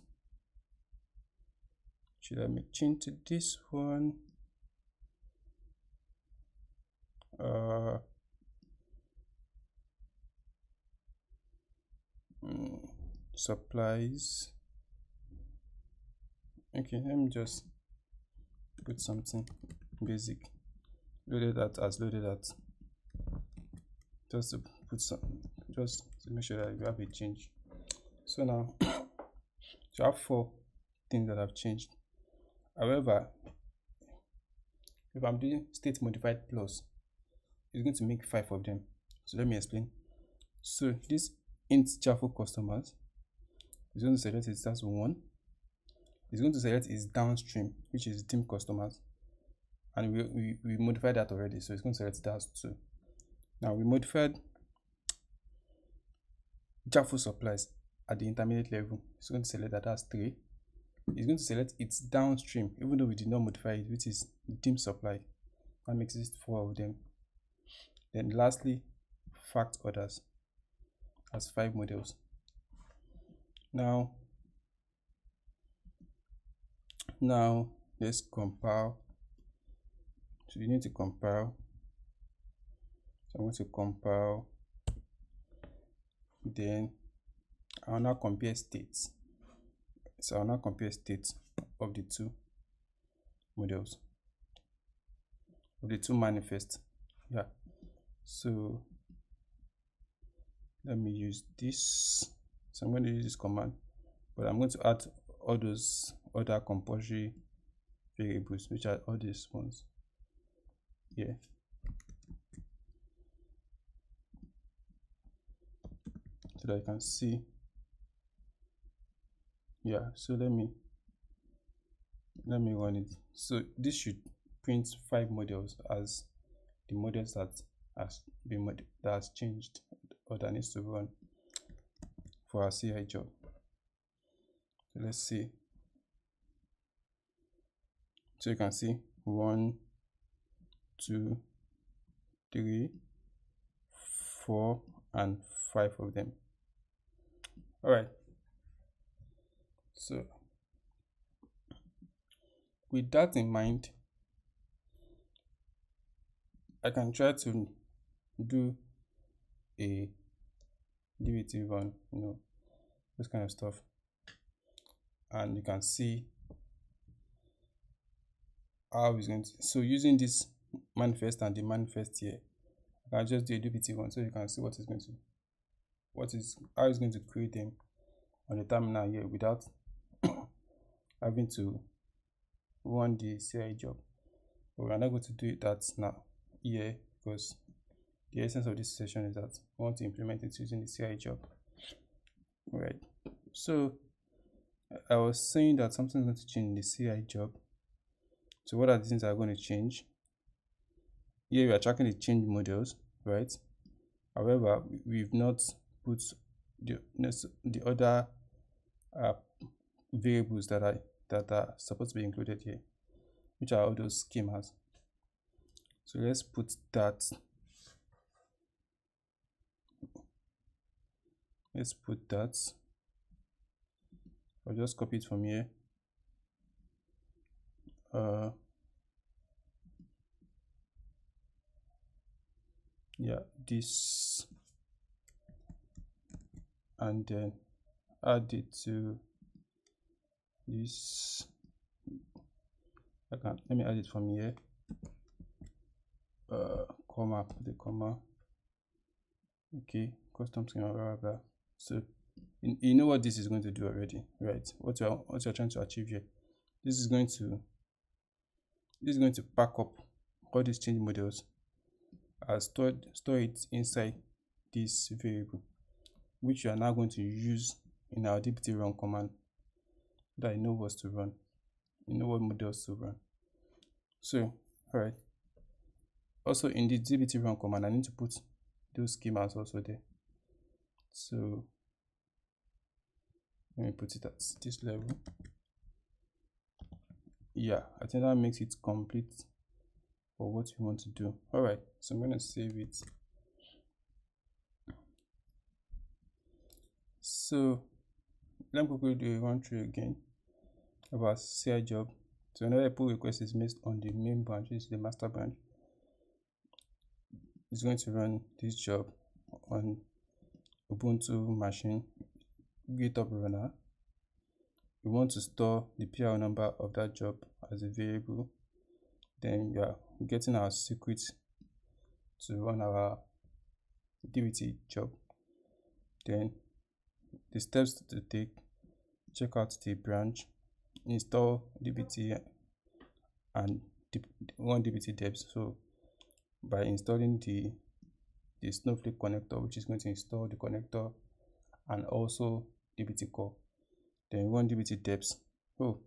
Should I make change to this one? Supplies. Okay, let me just put something basic, loaded at as loaded at, just to put some, just to make sure that you have a change. So now so I have 4 things that I've changed. However, if I'm doing state modified plus, it's going to make 5 of them. So let me explain. So this int Jaffa customers is going to select it as 1. It's going to select its downstream, which is dim customers, and we modified that already, so it's going to select that as 2. Now we modified Jaffa supplies at the intermediate level. It's going to select that as 3. It's going to select its downstream, even though we did not modify it, which is dim supply. That makes it 4 of them. Then lastly, fact orders as 5 models. Now let's compile. So you need to compile. So I'm going to compile. Then I'll now compare states. So I'll now compare states of the 2 models, of the 2 manifests. Yeah. So let me use this. So I'm going to use this command, but I'm going to add all those other compulsory variables, which are all these ones here. so that you can see. Yeah, so let me run it. So this should print 5 models as the models that has changed or that needs to run for our CI job. So let's see. So you can see 1, 2, 3, 4, and 5 of them. All right. So with that in mind, I can try to do a dbt run, this kind of stuff, and you can see how it's going to. So using this manifest and the manifest here, I can just do a dbt run so you can see how it's going to create them on the terminal here without having to run the CI job. But we're not going to do that now here because the essence of this session is that we want to implement it using the CI job. Right. So I was saying that something's going to change in the CI job. So what are the things that are going to change? Here we are tracking the change models, right? However, we've not put the other variables that are supposed to be included here, which are all those schemas. So let's put that. I'll just copy it from here. Yeah, this, and then add it to this. Let me add it from here. Comma, put the comma. Okay, custom schema, blah, blah, blah. So you know what this is going to do already, right? What you're trying to achieve here. This is going to pack up all these change models and store it inside this variable, which you are now going to use in our dbt run command, so that I know what to run, what models to run. So, all right. Also, in the dbt run command, I need to put those schemas also there. So let me put it at this level. Yeah, I think that makes it complete for what we want to do. All right, so I'm going to save it. So let me quickly do a run through again about CI job. So another pull request is made on the main branch, which is the master branch. It's going to run this job on Ubuntu machine, GitHub runner. We want to store the PL number of that job as a variable. Then we are getting our secret to run our dbt job. Then the steps to take: check out the branch, install dbt, and run dbt deps. So by installing the snowflake connector, which is going to install the connector and also dbt core, then run dbt deps. Oh,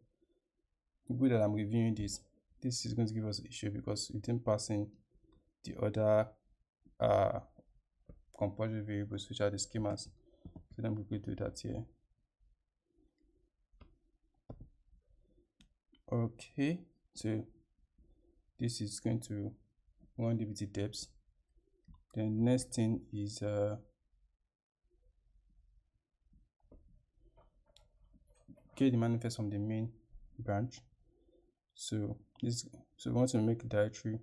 good that I'm reviewing this. This is going to give us an issue because we didn't pass in the other compulsory variables, which are the schemas. So let me quickly do that here. Okay, so this is going to run dbt deps. Then the next thing is get the manifest from the main branch. So we want to make a directory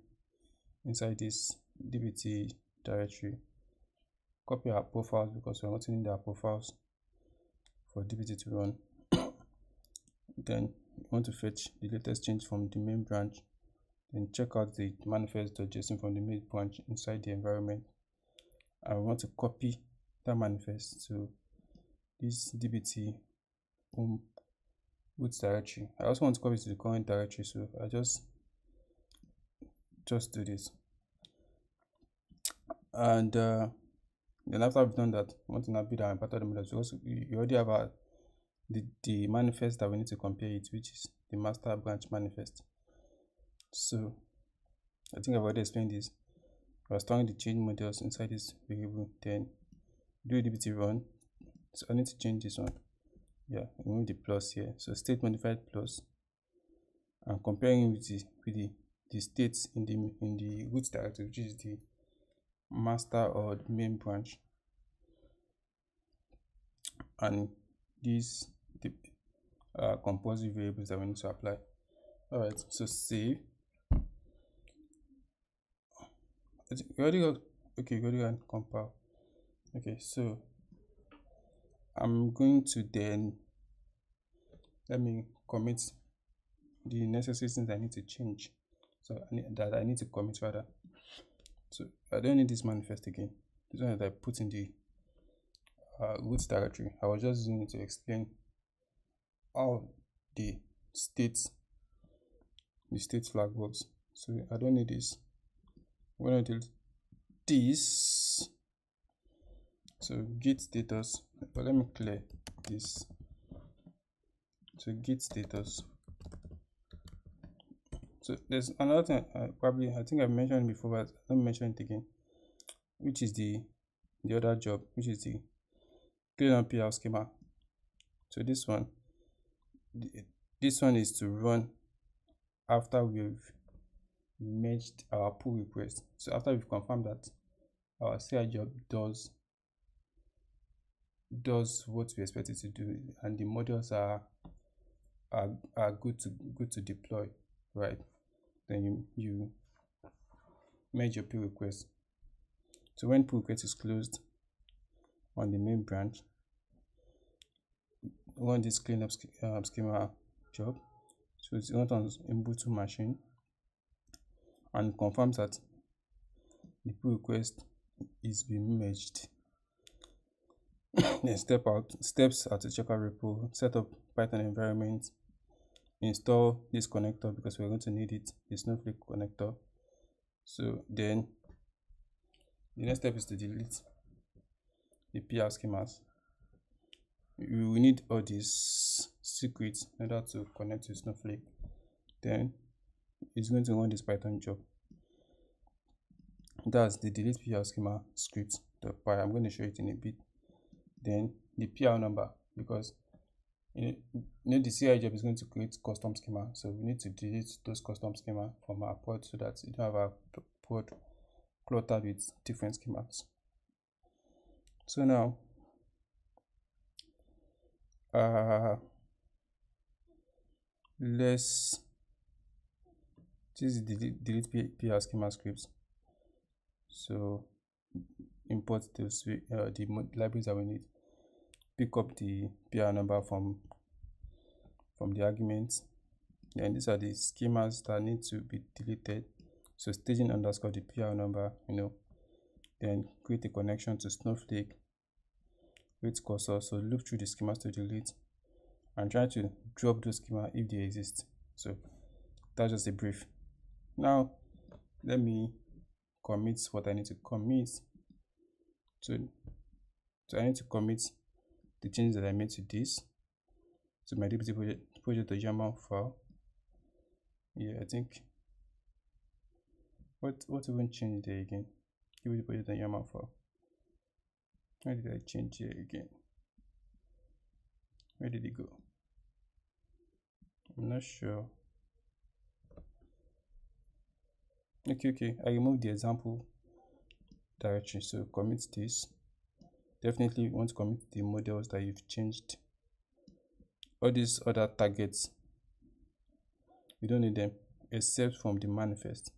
inside this dbt directory. Copy our profiles because we are not need our profiles for dbt to run. Then we want to fetch the latest change from the main branch. Then check out the manifests.json from the main branch inside the environment. And we want to copy that manifest to this dbt home root directory. I also want to copy to the current directory, so I just do this. And Then after we've done that, we want to now build our pattern model. So also you already have the manifest that we need to compare it, which is the master branch manifest. So I think I've already explained this. We're storing the change models inside this variable, then do dbt run. So I need to change this one. Yeah, remove the plus here. So state modified plus, and comparing with the states in the root directory, which is the master or the main branch, and these the compulsory variables that we need to apply. All right, so save. We already got, okay, we already got compile. Okay, so I'm going to then let me commit the necessary things I need to change. So I need to commit rather. So I don't need this manifest again. This one that I put in the root directory. I was just using it to explain how the state flag works. So I don't need this. I'm gonna do this. So git status, but let me clear this. So git status. So there's another thing I think I've mentioned before, but let me mention it again, which is the other job, which is the clean up PL schema. So this one is to run after we've merged our pull request. So after we've confirmed that our CI job does what we expect it to do, and the models are good to deploy, right? Then you merge your pull request. So when pull request is closed on the main branch, run this cleanup schema job. So it's not on Ubuntu machine, and confirms that the pull request is being merged. Then steps out to check out repo, set up Python environment, install this connector because we're going to need it, the Snowflake connector. So then the next step is to delete the PR schemas. You will need all these secrets in order to connect to Snowflake. Then it's going to run this Python job. That's the delete PR schema script. I'm going to show it in a bit. Then the PR number, because you know the CI job is going to create custom schema, so we need to delete those custom schema from our pod so that you don't have our pod cluttered with different schemas. So now this is the delete PR schema scripts. So import those the libraries that we need, pick up the PR number from the arguments, and these are the schemas that need to be deleted. So staging underscore the PR number, then create a connection to Snowflake with cursor, so loop through the schemas to delete and try to drop those schemas if they exist. So that's just a brief. Now let me commit what I need to commit. So I need to commit the changes that I made to this, to my dbt project.yaml file. Yeah, I think what even changed there again? dbt project.yaml file. Where did I change here again? Where did it go? I'm not sure. Okay, I removed the example directory, so commit this. Definitely want to commit the models that you've changed. All these other targets, you don't need them except from the manifest.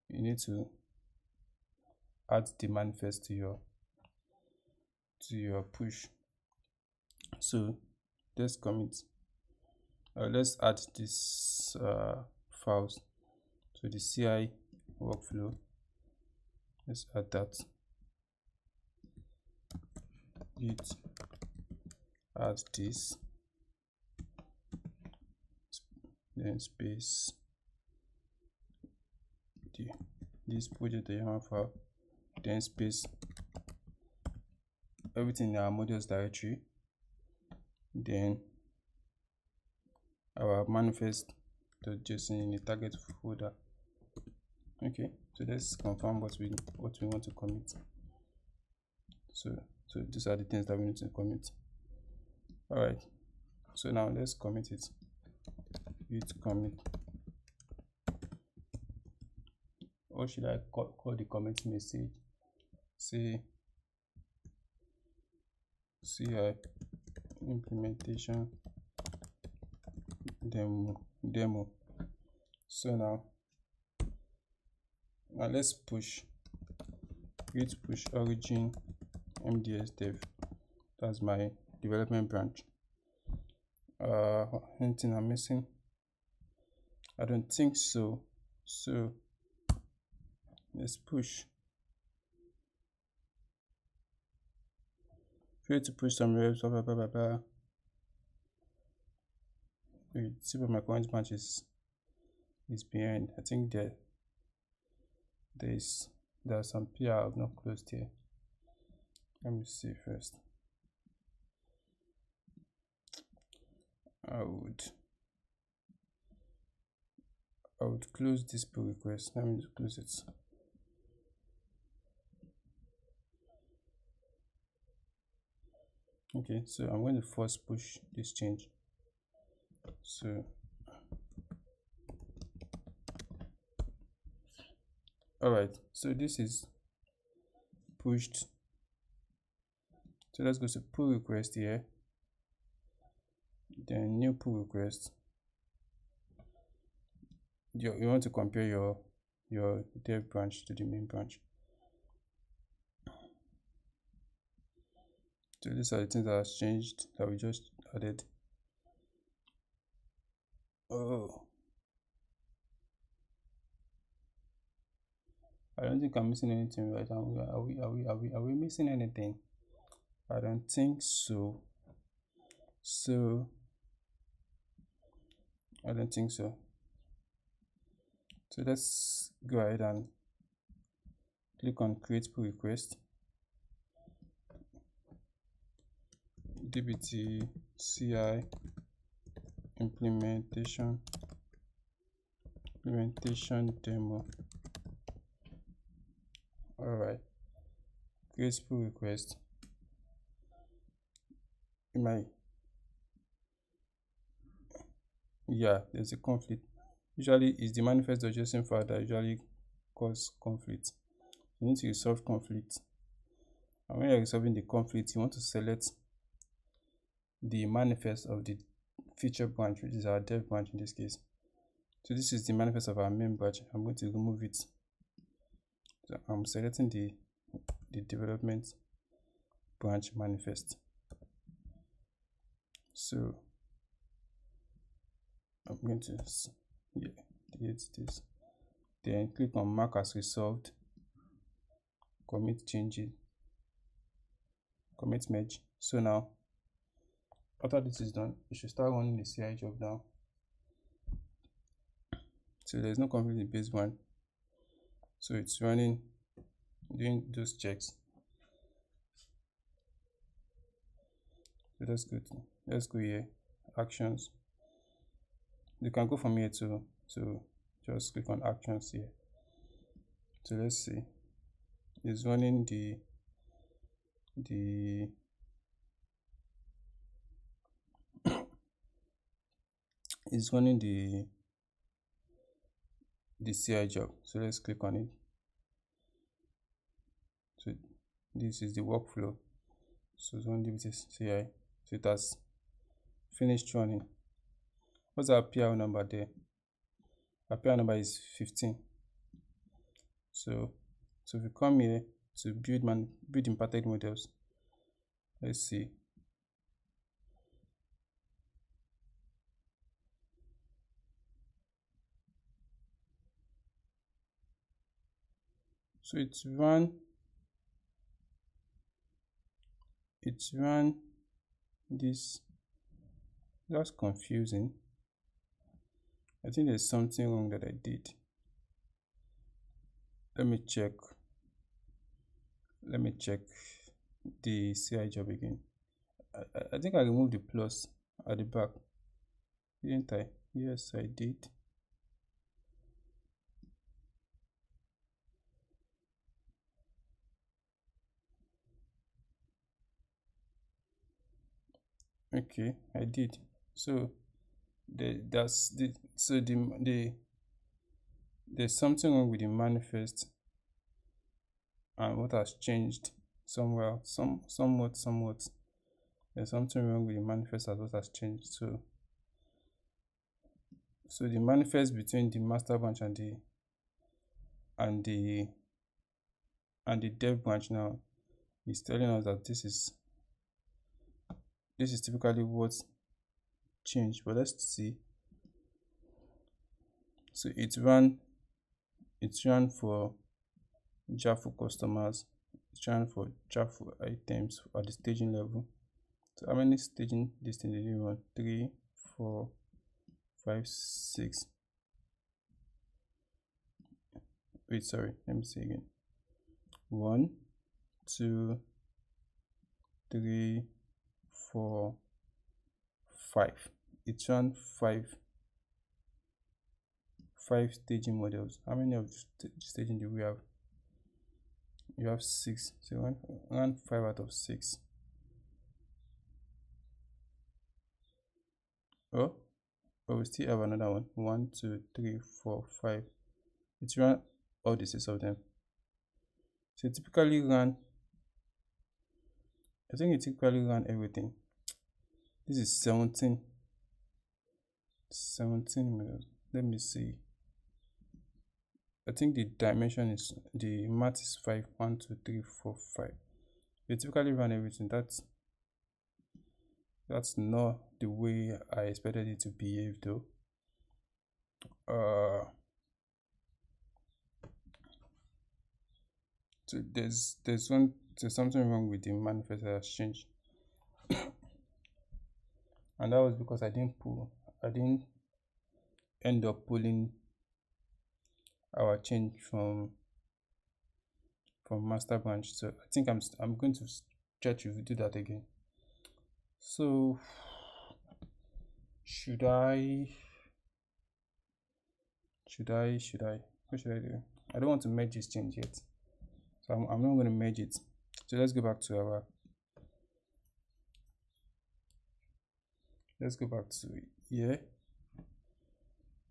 You need to add the manifest to your push. So let's commit. Let's add these files. So the CI workflow. Let's add that. Git add this, then space this project.yaml file, then space everything in our modules directory, then our manifest.json in the target folder. Okay, so let's confirm what we want to commit. So these are the things that we need to commit. All right, so now let's commit it. Git commit. What should I call the commit message? Say CI implementation demo. So now let's push git push origin MDS dev. That's my development branch. Anything I'm missing? I don't think so. So let's push. Create to push some reps, blah blah blah blah blah. Wait, see where my current branch is behind. I think there's some PR I've not closed here. Let me see first. I would close this pull request. Let me close it. Okay, so I'm going to first push this change. So all right, so this is pushed. So let's go to pull request here, then new pull request. You want to compare your dev branch to the main branch. So these are the things that has changed that we just added. Oh, I don't think I'm missing anything right now. Are we missing anything? I don't think so. I don't think so. So let's go ahead and click on create pull request. dbt ci implementation demo. All right, create pull request. There's a conflict. Usually it's the manifests.json file that usually cause conflict. You need to resolve conflict, and when you're resolving the conflict, you want to select the manifest of the feature branch, which is our dev branch in this case. So this is the manifest of our main branch. I'm going to remove it. So I'm selecting the development branch manifest. So I'm going to delete this, then click on mark as resolved, commit changes, commit merge. So now after this is done, you should start running the CI job now. So there's no conflict in base one, so it's running, doing those checks. So let's go here, actions. You can go from here to just click on actions here. So let's see, it's running it's running the CI job. So let's click on it. So this is the workflow. So it's running dbt CI. So it has finished running. What's our PR number there? Our PR number is 15. So if we come here to build imparted models, let's see. So it's run this. That's confusing. I think there's something wrong that I did. Let me check the CI job again. I think I removed the plus at the back, didn't I? Yes, I did. Okay, I did. So there's something wrong with the manifest and what has changed somewhere, somewhat. There's something wrong with the manifest as what has changed. So the manifest between the master branch and the and the dev branch now is telling us that this is typically what's changed. But let's see. So it's run for Jaffa customers, it's run for Jaffa items at the staging level. So how many staging this thing did you run? 3, 4, 5, 6. Wait, sorry, let me say again. 1, 2, 3, 4, 5. It's run five staging models. How many of staging do we have? You have 6. So run 5 out of 6. Oh, we still have another one. 1, 2, 3, 4, 5. It's run all the 6 of them. So typically run. I think it typically run everything. This is 17 models. Let me see. I think the dimension is the math is 5. 1, 2, 3, 4, 5. They typically run everything. That's not the way I expected it to behave though. So there's something wrong with the manifest that has changed. And that was because I didn't end up pulling our change from master branch. So I think I'm going to try to do that again. So should I what should I do? I don't want to merge this change yet, so I'm not going to merge it. So let's go back to here.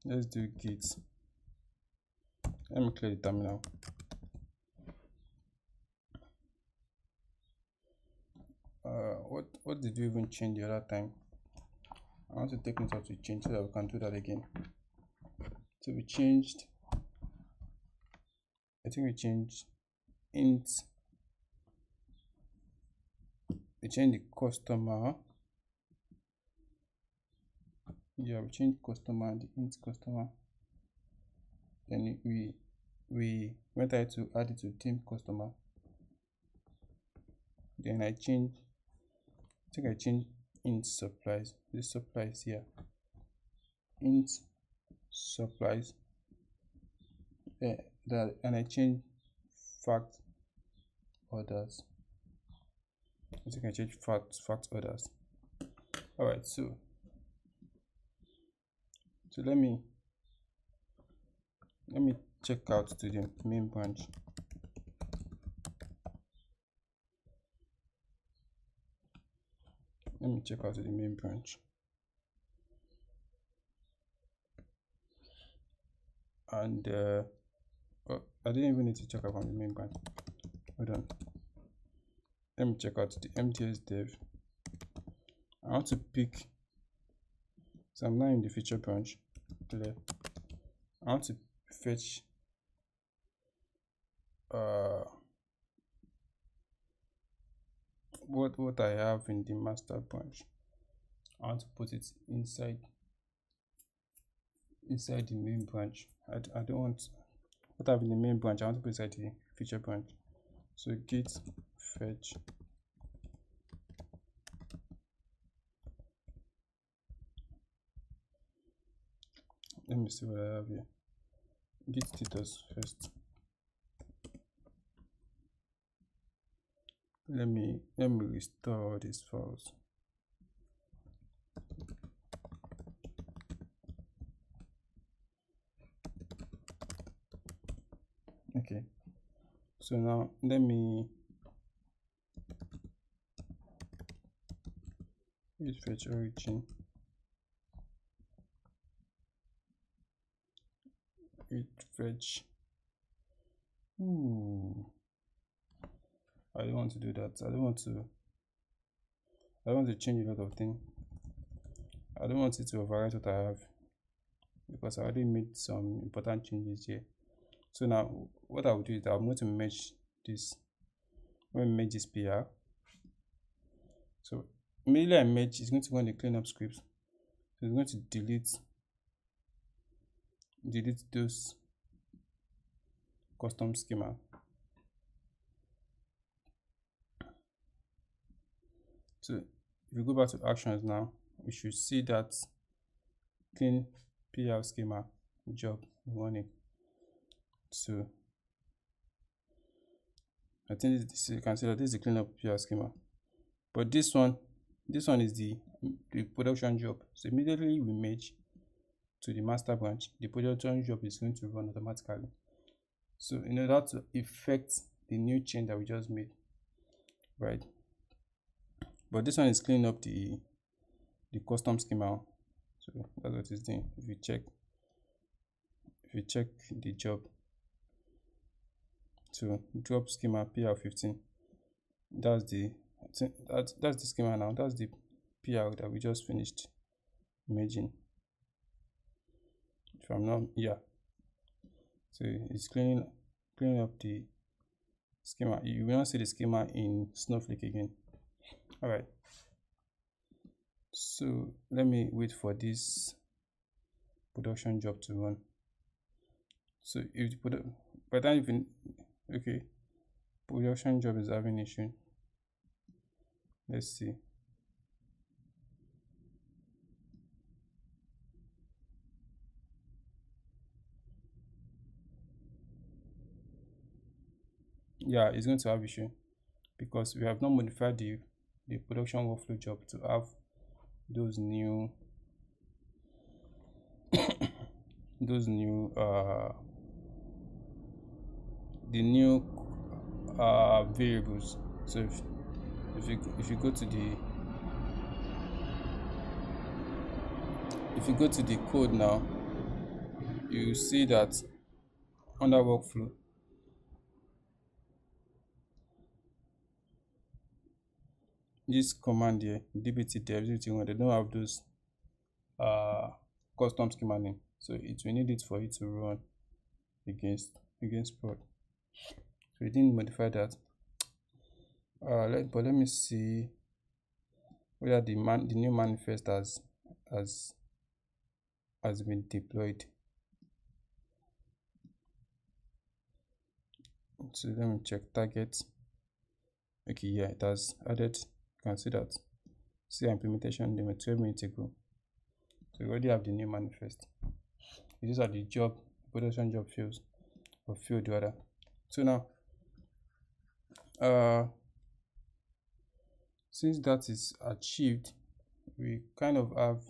Let's do git. Let me clear the terminal. What did we even change the other time? I want to take note of to change so that we can do that again. So we changed, I think we changed int, we changed the customer. Yeah, we changed customer, the int customer. Then we went ahead to add it to team customer. Then I think I changed int supplies. This supplies here. Int supplies. And I changed fact orders. I think I changed fact orders. Alright, so let me check out to the main branch. Let me check out to the main branch. And I didn't even need to check out on the main branch. Hold on. Let me check out the MDS dev. I want to pick, so I'm now in the feature branch. I want to fetch what I have in the master branch. I want to put it inside the main branch. I don't want what I have in the main branch. I want to put inside the feature branch. So git fetch let me see what I have here. Git status first. let me restore all these files. Okay, so now let me use fetch origin, fetch. I don't want to do that. I don't want to change a lot of things. I don't want it to overwrite what I have, because I already made some important changes here. So now what I will do is that I'm going to merge this. When we merge this PR, so immediately I merge, it's going to run the cleanup script. So it's going to delete those custom schema. So if you go back to actions now, we should see that clean PR schema job running. So I think this, you can see that this is the cleanup PR schema, but this one is the production job. So immediately we merge to the master branch, the production job is going to run automatically. So in order to effect the new change that we just made, right? But this one is cleaning up the custom schema. So that's what it's doing. If you check the job, so drop schema PR15, that's the schema now. That's the PR that we just finished merging. If I'm not, yeah. So it's cleaning up the schema. You will not see the schema in Snowflake again. All right. So let me wait for this production job to run. So if you put by the time even okay, production job is having issue. Let's see. Yeah, it's going to have issue because we have not modified the production workflow job to have those new the new variables. So if you go to the code now, you see that under workflow, this command here, dbt dev, they don't have those custom schema name, so it will need it for it to run against prod. So we didn't modify that. But let me see whether the new manifest has been deployed. So let me check target. Okay, yeah, it has added. You can see that. See implementation demo 12 minutes ago. So we already have the new manifest. These are the production job fields, or field rather. So now since that is achieved, we kind of have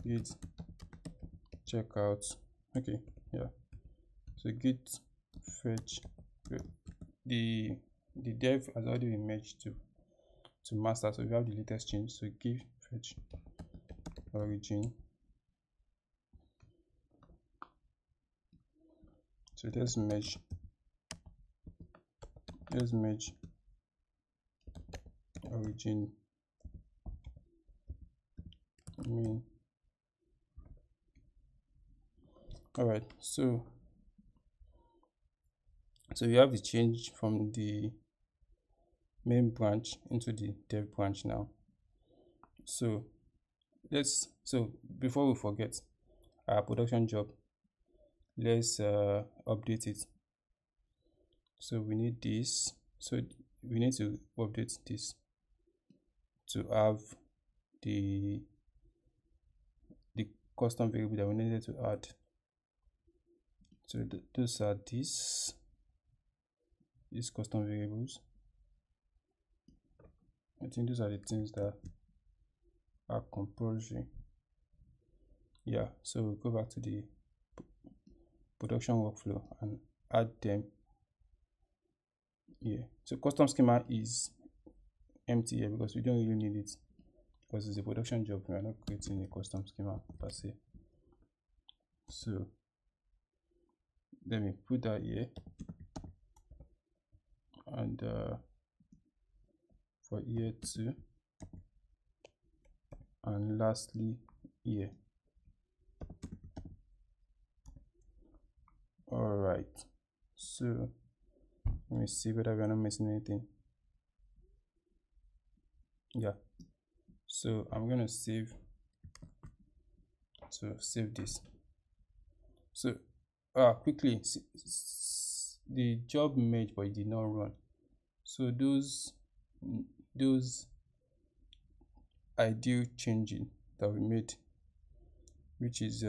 git checkout. Okay, yeah. So git fetch, the dev has already been merged to master, so we have the latest change. So give fetch origin. So let's merge origin main. All right, so you have the change from the main branch into the dev branch now. So before we forget our production job, let's update it. So we need this. So we need to update this to have the custom variable that we needed to add. So those are this. these custom variables. I think those are the things that are compulsory. Yeah, so we'll go back to the production workflow and add them here. So custom schema is empty here because we don't really need it, because it's a production job. We are not creating a custom schema per se. So let me put that here, and for here too, and lastly here. All right, so let me see whether we are not missing anything. Yeah, so I'm gonna save this. So quickly, the job merged but it did not run. So those ideal changing that we made, which is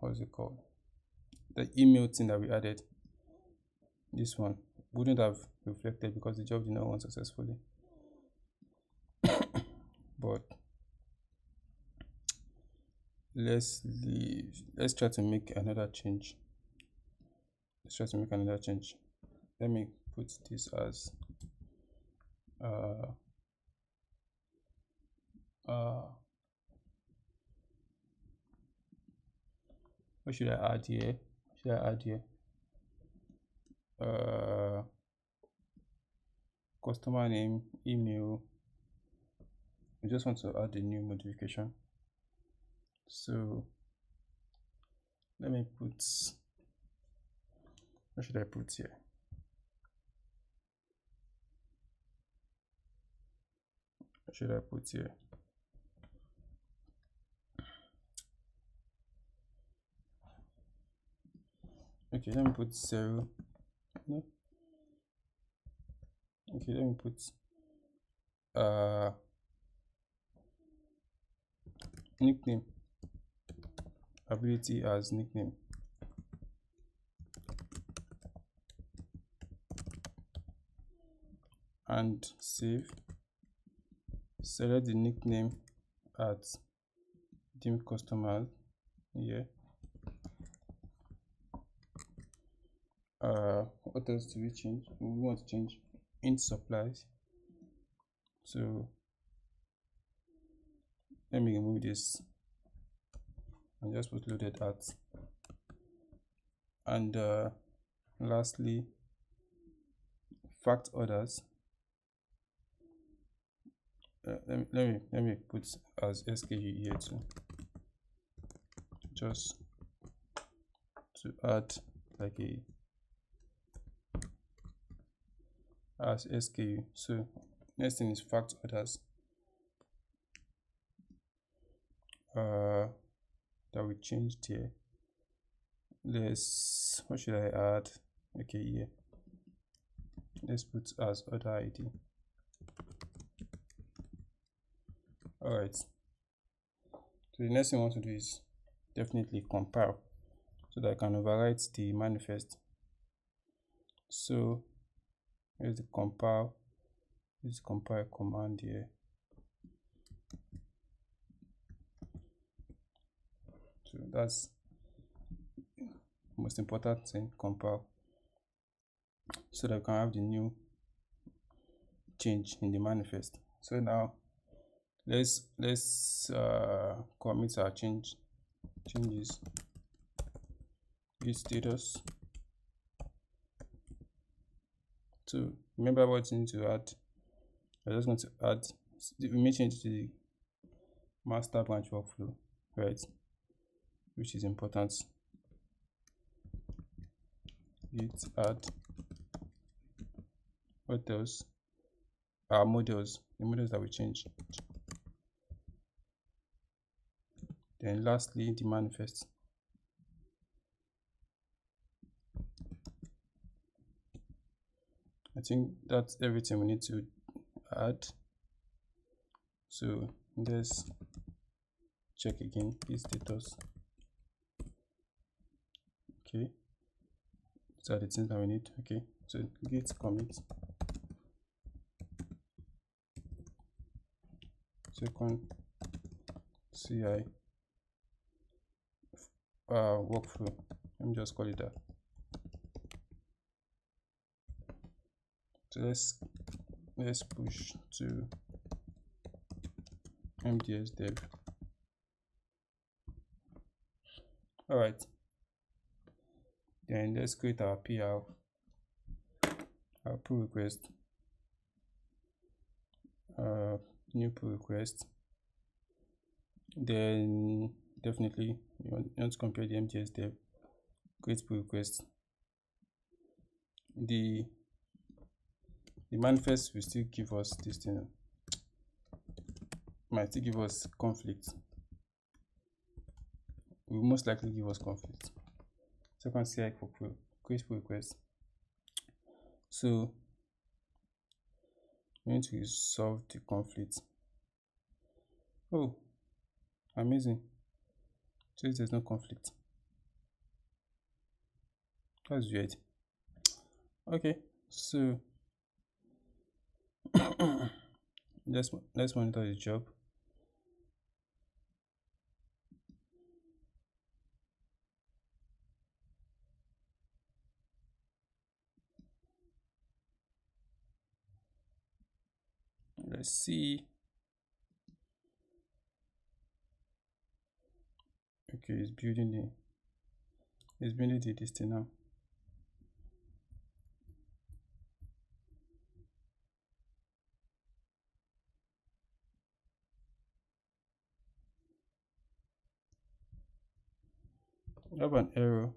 what's it called, the email thing that we added, this one wouldn't have reflected because the job did not run successfully. But let's try to make another change. Let me put this as what should I add here? Customer name, email. I just want to add a new modification. So let me put, what should I put here? Okay, let me put 0. No. Okay, let me put nickname, ability as nickname. And save. Select the nickname at dim customer here. What else do we change? We want to change int supplies. So let me remove this and just put loaded at. And lastly, fact orders. Let me put as SKU here too, just to add like a as SKU. So next thing is fact orders that we changed here. What should I add? Okay, here let's put as order ID. All right, so the next thing I want to do is definitely compile so that I can overwrite the manifest. So here's the compile, this compile command here. So that's the most important thing, compile, so that we can have the new change in the manifest. So now let's commit our changes. Git status. So remember what you need to add. I'm just going to add, we may change to the master branch workflow, right, which is important. Git add, what else? Our models, the models that we change. Then lastly, the manifest. I think that's everything we need to add. So let's check again, git status. Okay, These are the things that we need. Okay, so git commit second ci workflow. Let me just call it that. So let's push to MDS dev. All right, then let's create our PR, our pull request, new pull request. Then definitely you want to compare the MDS dev, create pull request. The manifest will still give us this thing, might still give us conflict, will most likely give us conflict. Second CI for create pull request. So we need to solve the conflict. Oh, amazing. So there's no conflict. That's weird. Okay, so let's monitor the job. Let's see. Okay, it's building this thing now. I have an error.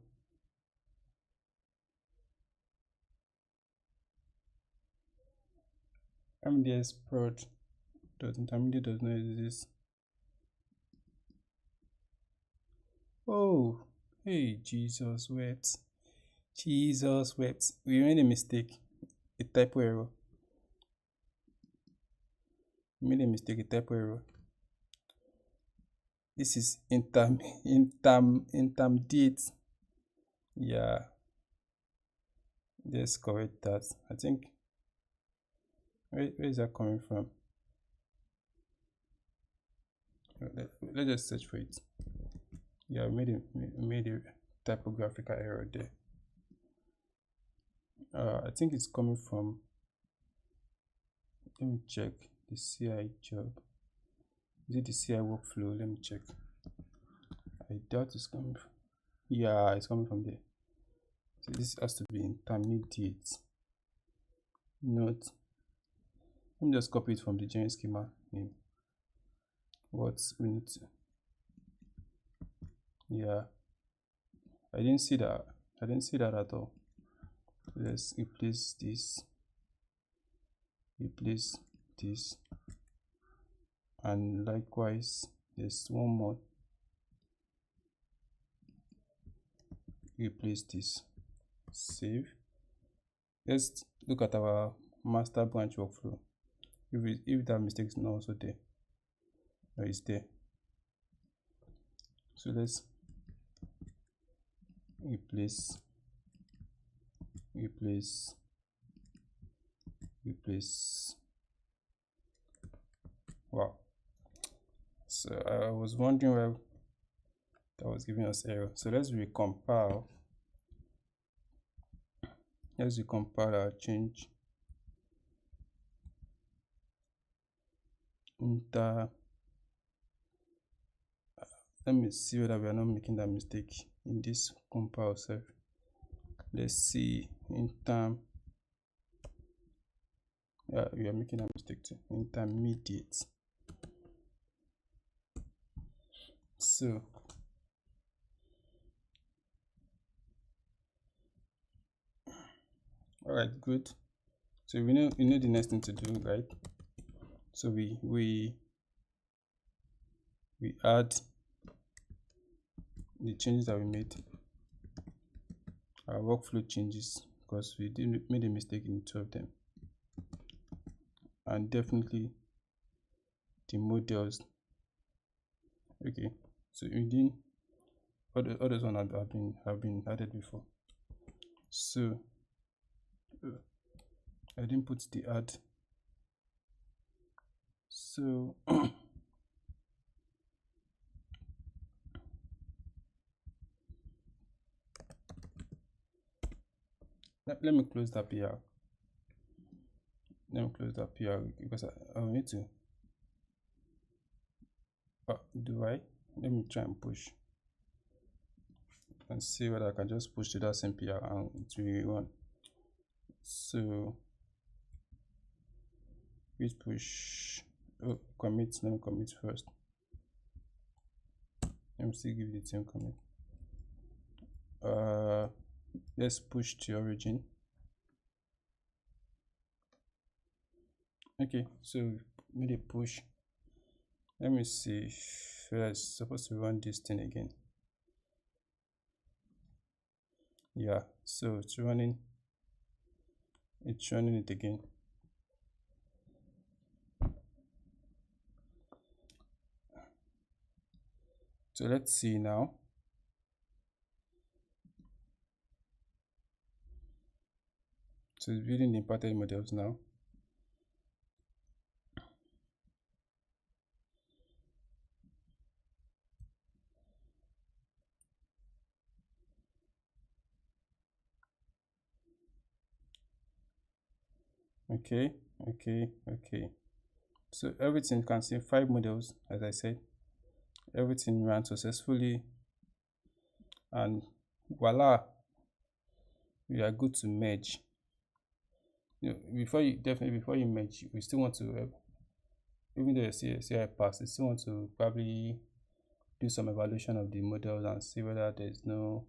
MDS prod intermediate does not exist. Oh, hey, Jesus wept. Jesus wept. We made a mistake. A typo error. We made a mistake, a typo error. This is intermediate. Yeah. Let's correct that. I think where is that coming from? Let's just search for it. Yeah, we made a typographical error there. I think it's coming from, let me check the CI job. Is it the CI workflow? Let me check. I doubt it's coming from, yeah, it's coming from there. So this has to be intermediate, not, let me just copy it from the join schema name. What we need to, yeah, I didn't see that at all. Let's replace this, and likewise there's one more, replace this, save. Let's look at our master branch workflow, if that mistake is not also there, or it's there. So let's replace. Wow, so I was wondering why that was giving us error. So let's recompile our change. Let me see whether we are not making that mistake in this compile self. Let's see, yeah, we are making a mistake too. Intermediate. So all right, good. So we know the next thing to do, right? So we add the changes that we made, our workflow changes, because we made a mistake in 2 of them, and definitely the models. Okay, so within all those ones have been added before. So I didn't put the add. So let me close that PR. Let me close that PR because I will need to. Do I? Let me try and push and see whether I can just push to that same PR and it will run. So git push. Oh, commit. Let me commit first. Let me still give the same commit. Let's push to origin. Okay, so made a push. Let me see if it's supposed to run this thing again. Yeah, so it's running it again. So let's see now. So it's building the imparted models now. Okay. So everything can see 5 models, as I said. Everything ran successfully, and voila, we are good to merge. Before you merge, we still want to, even though your CI passed, you still want to probably do some evaluation of the models and see whether there's no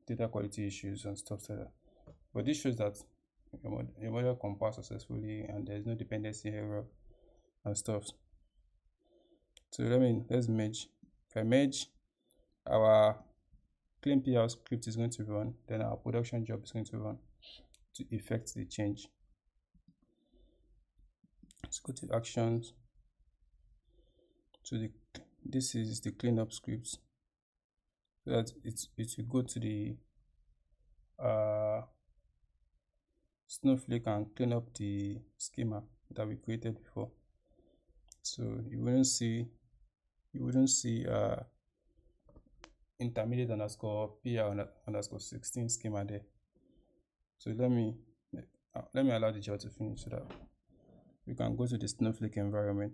data quality issues and stuff like that. But this shows that your model compiled successfully and there's no dependency error and stuff. So let's merge. If I merge, our clean PR script is going to run, then our production job is going to run to effect the change. Let's go to actions. So this is the cleanup scripts, so that it will go to the Snowflake and clean up the schema that we created before. So you wouldn't see intermediate underscore PR underscore 16 schema there. So let me allow the job to finish so that we can go to the Snowflake environment.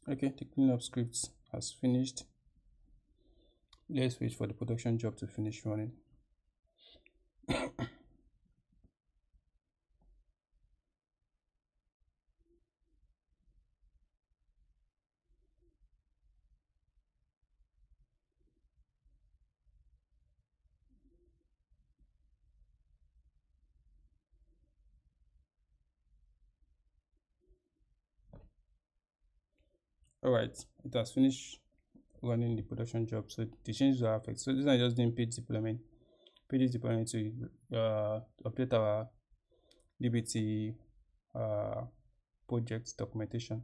Okay, the cleanup script has finished. Let's wait for the production job to finish running. Alright, it has finished running the production job. So the changes are affected. So this is just doing page deployment to update our DBT project documentation.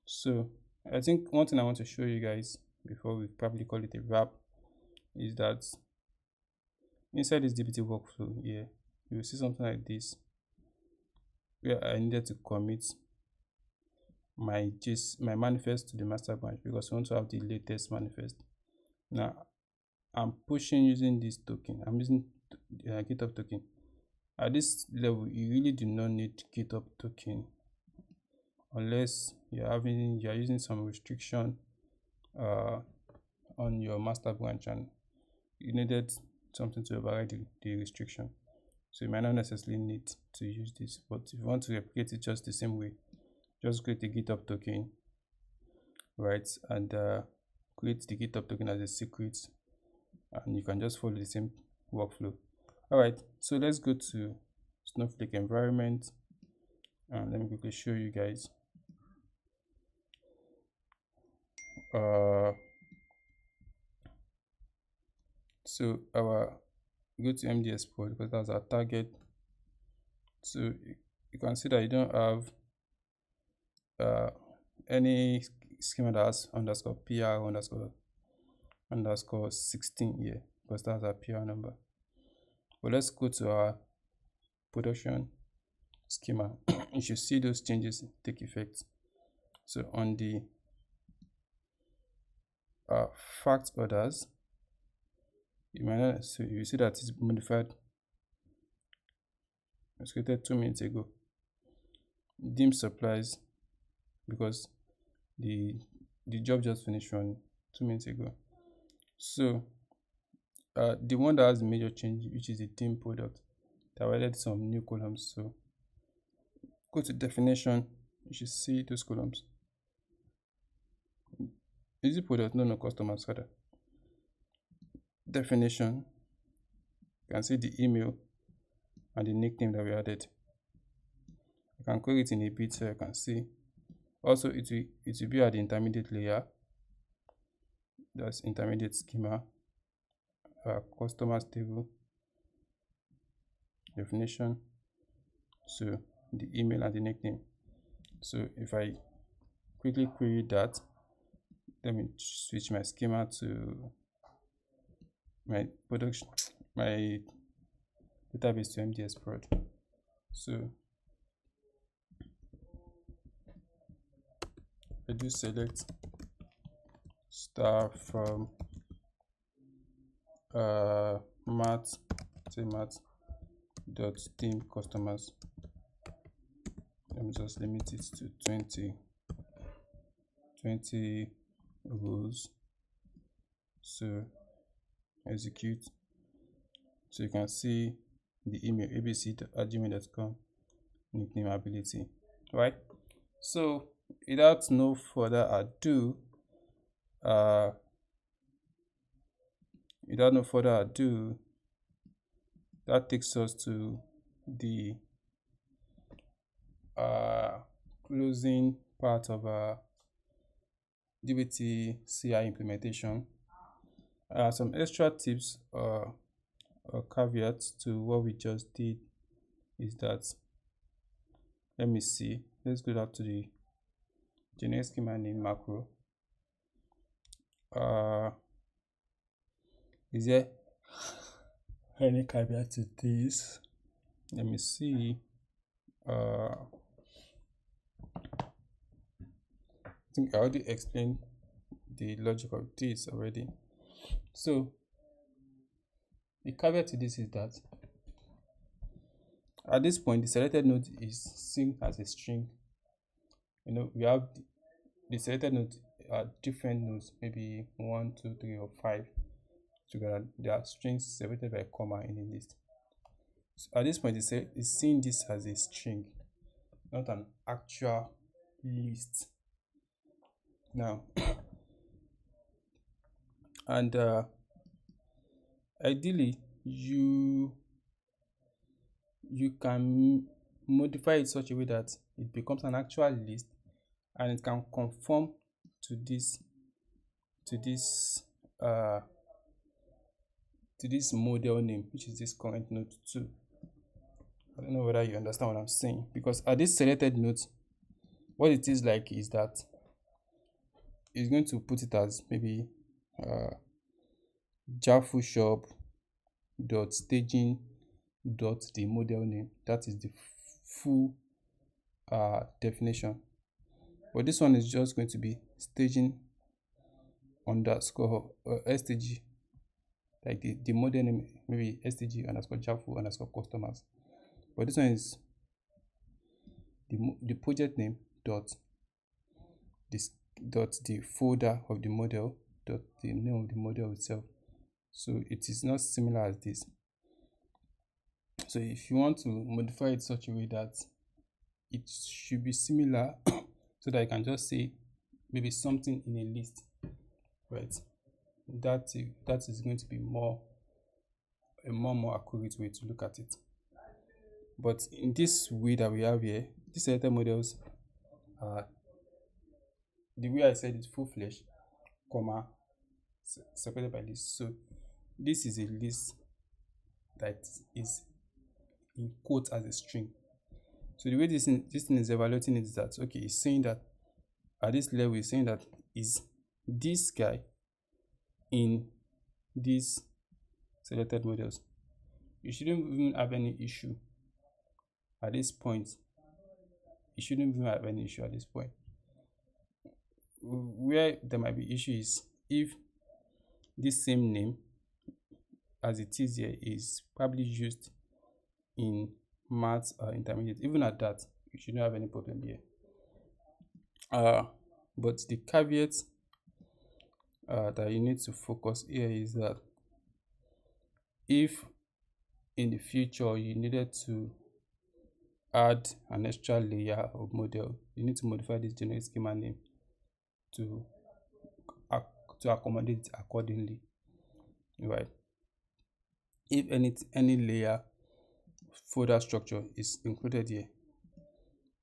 So I think one thing I want to show you guys before we probably call it a wrap is that inside this DBT workflow here, you will see something like this, where I needed to commit my manifest to the master branch because we want to have the latest manifest. Now I'm pushing using this token. I'm using GitHub token. At this level, you really do not need GitHub token unless you're using some restriction on your master branch and you needed something to override the restriction. So you might not necessarily need to use this, but if you want to replicate it just the same way, just create a GitHub token, right? And create the GitHub token as a secret, and you can just follow the same workflow. All right, so let's go to Snowflake environment, and let me quickly show you guys. So our go to MDS pod because that's our target So you can see that you don't have any schema that has underscore PR underscore 16 here, because that's our PR number. But let's go to our production schema. You should see those changes take effect. So on the fact orders, you might not, so you see that it's modified. It's created 2 minutes ago. Dim supplies, because the job just finished running 2 minutes ago. So the one that has the major change, which is the dim product, that added some new columns. So go to definition, you should see those columns. Easy product, no customers rather. Definition, you can see the email and the nickname that we added. I can query it in a bit so I can see. Also, it will be at the intermediate layer. That's intermediate schema, customers table, definition, so the email and the nickname. So if I quickly query that, let me switch my schema to my production, my database to MDS prod. So I do select star from math dot team customers. Let me just limit it to 20 rows. So execute. So you can see the email abc@gmail.com, nickname ability, right? So without no further ado, that takes us to the closing part of our DBT CI implementation. Some extra tips or caveats to what we just did is that, let me see, let's go down to the generic schema name macro. Is there any caveat to this? Let me see. I think I already explained the logic of this already. So the caveat to this is that at this point the selected node is seen as a string. We have the selected node are different nodes, maybe 1, 2, 3, or 5 together. They are strings separated by a comma in the list. So at this point, it's seeing this as a string, not an actual list. Now, and ideally, you can modify it such a way that it becomes an actual list and it can conform to this model name, which is this current node 2. I don't know whether you understand what I'm saying, because at this selected node, what it is like is that it's going to put it as maybe Jaffu shop dot staging dot the model name. That is the full definition. But this one is just going to be staging underscore stg, like the model name, maybe stg underscore Jaffu underscore customers. But this one is the project name dot the folder of the model dot the name of the model itself. So it is not similar as this. So if you want to modify it such a way that it should be similar, so that I can just say maybe something in a list, right? That is going to be a more accurate way to look at it. But in this way that we have here, these selected models are, the way I said it, full flesh, comma, separated by list. So this is a list that is in quotes as a string. So the way this thing is evaluating it is that, okay, it's saying that at this level, it's saying that is this guy in these selected models. You shouldn't even have any issue at this point. You shouldn't even have any issue at this point. Where there might be issue is if this same name as it is here is probably used in maths or intermediate. Even at that, you shouldn't have any problem here. But the caveat that you need to focus here is that if in the future you needed to add an extra layer of model, you need to modify this generic schema name to accommodate accordingly, right? If any layer folder structure is included here,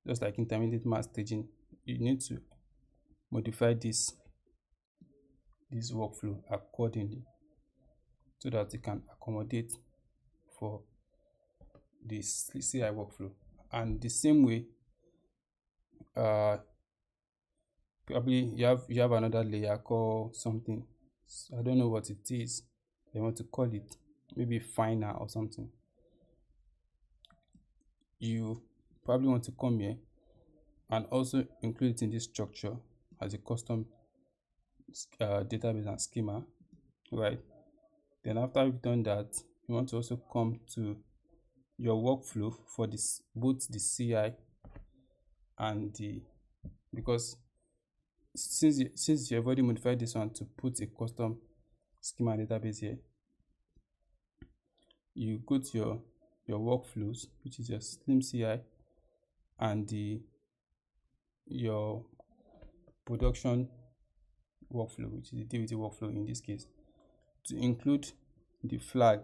just like intermediate math staging, you need to modify this workflow accordingly so that it can accommodate for this CI workflow. And the same way, probably you have another layer called something, I don't know what it is they want to call it, maybe finer or something. You probably want to come here and also include it in this structure as a custom database and schema, right? Then after you've done that, you want to also come to your workflow for this, both the CI and the, because since you've already modified this one to put a custom schema database here, you go to your workflows, which is your Slim CI and your production workflow, which is the DBT workflow in this case, to include the flag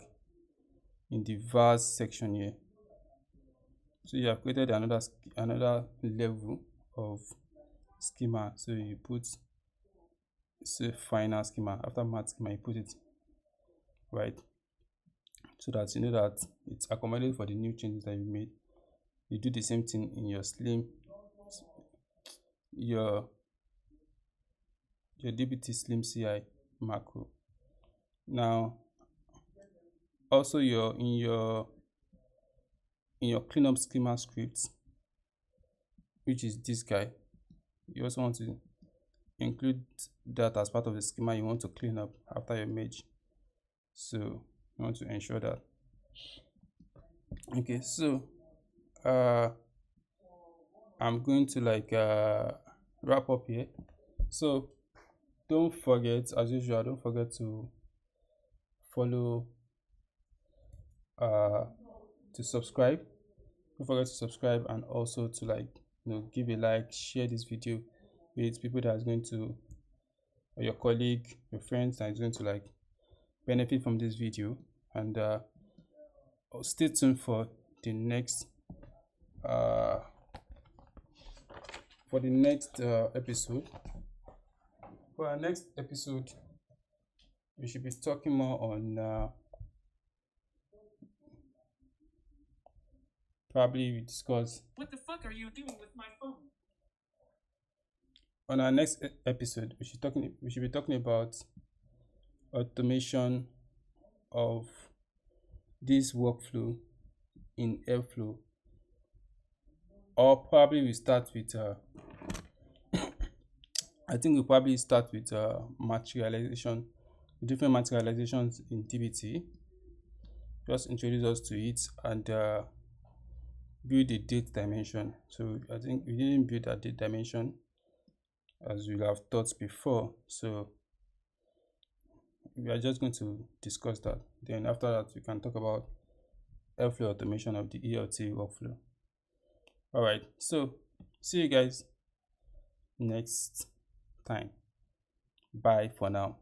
in the vars section here. So you have created another level of schema. So you put, say, final schema. After math schema, you put it right, so that you know that it's accommodated for the new changes that you made. You do the same thing in your Slim, your DBT Slim CI macro. Now, also in your cleanup schema script, which is this guy, you also want to include that as part of the schema you want to clean up after your merge. So you want to ensure that. Okay, so I'm going to wrap up here. So don't forget, as usual, don't forget to follow, to subscribe. Don't forget to subscribe, and also to give a like, share this video with people that is going to, or your colleague, your friends that is going to benefit from this video. And stay tuned for the next episode. For our next episode, we should be talking more on probably we discuss. What the fuck are you doing with my phone? On our next episode, we should be talking about automation of this workflow in Airflow, or probably we start with I think we'll probably start with materialization, different materializations in DBT. Just introduce us to it and build a date dimension. So I think we didn't build that date dimension as we have taught before. So we are just going to discuss that. Then after that, we can talk about Airflow automation of the ELT workflow. All right. So see you guys next time. Bye for now.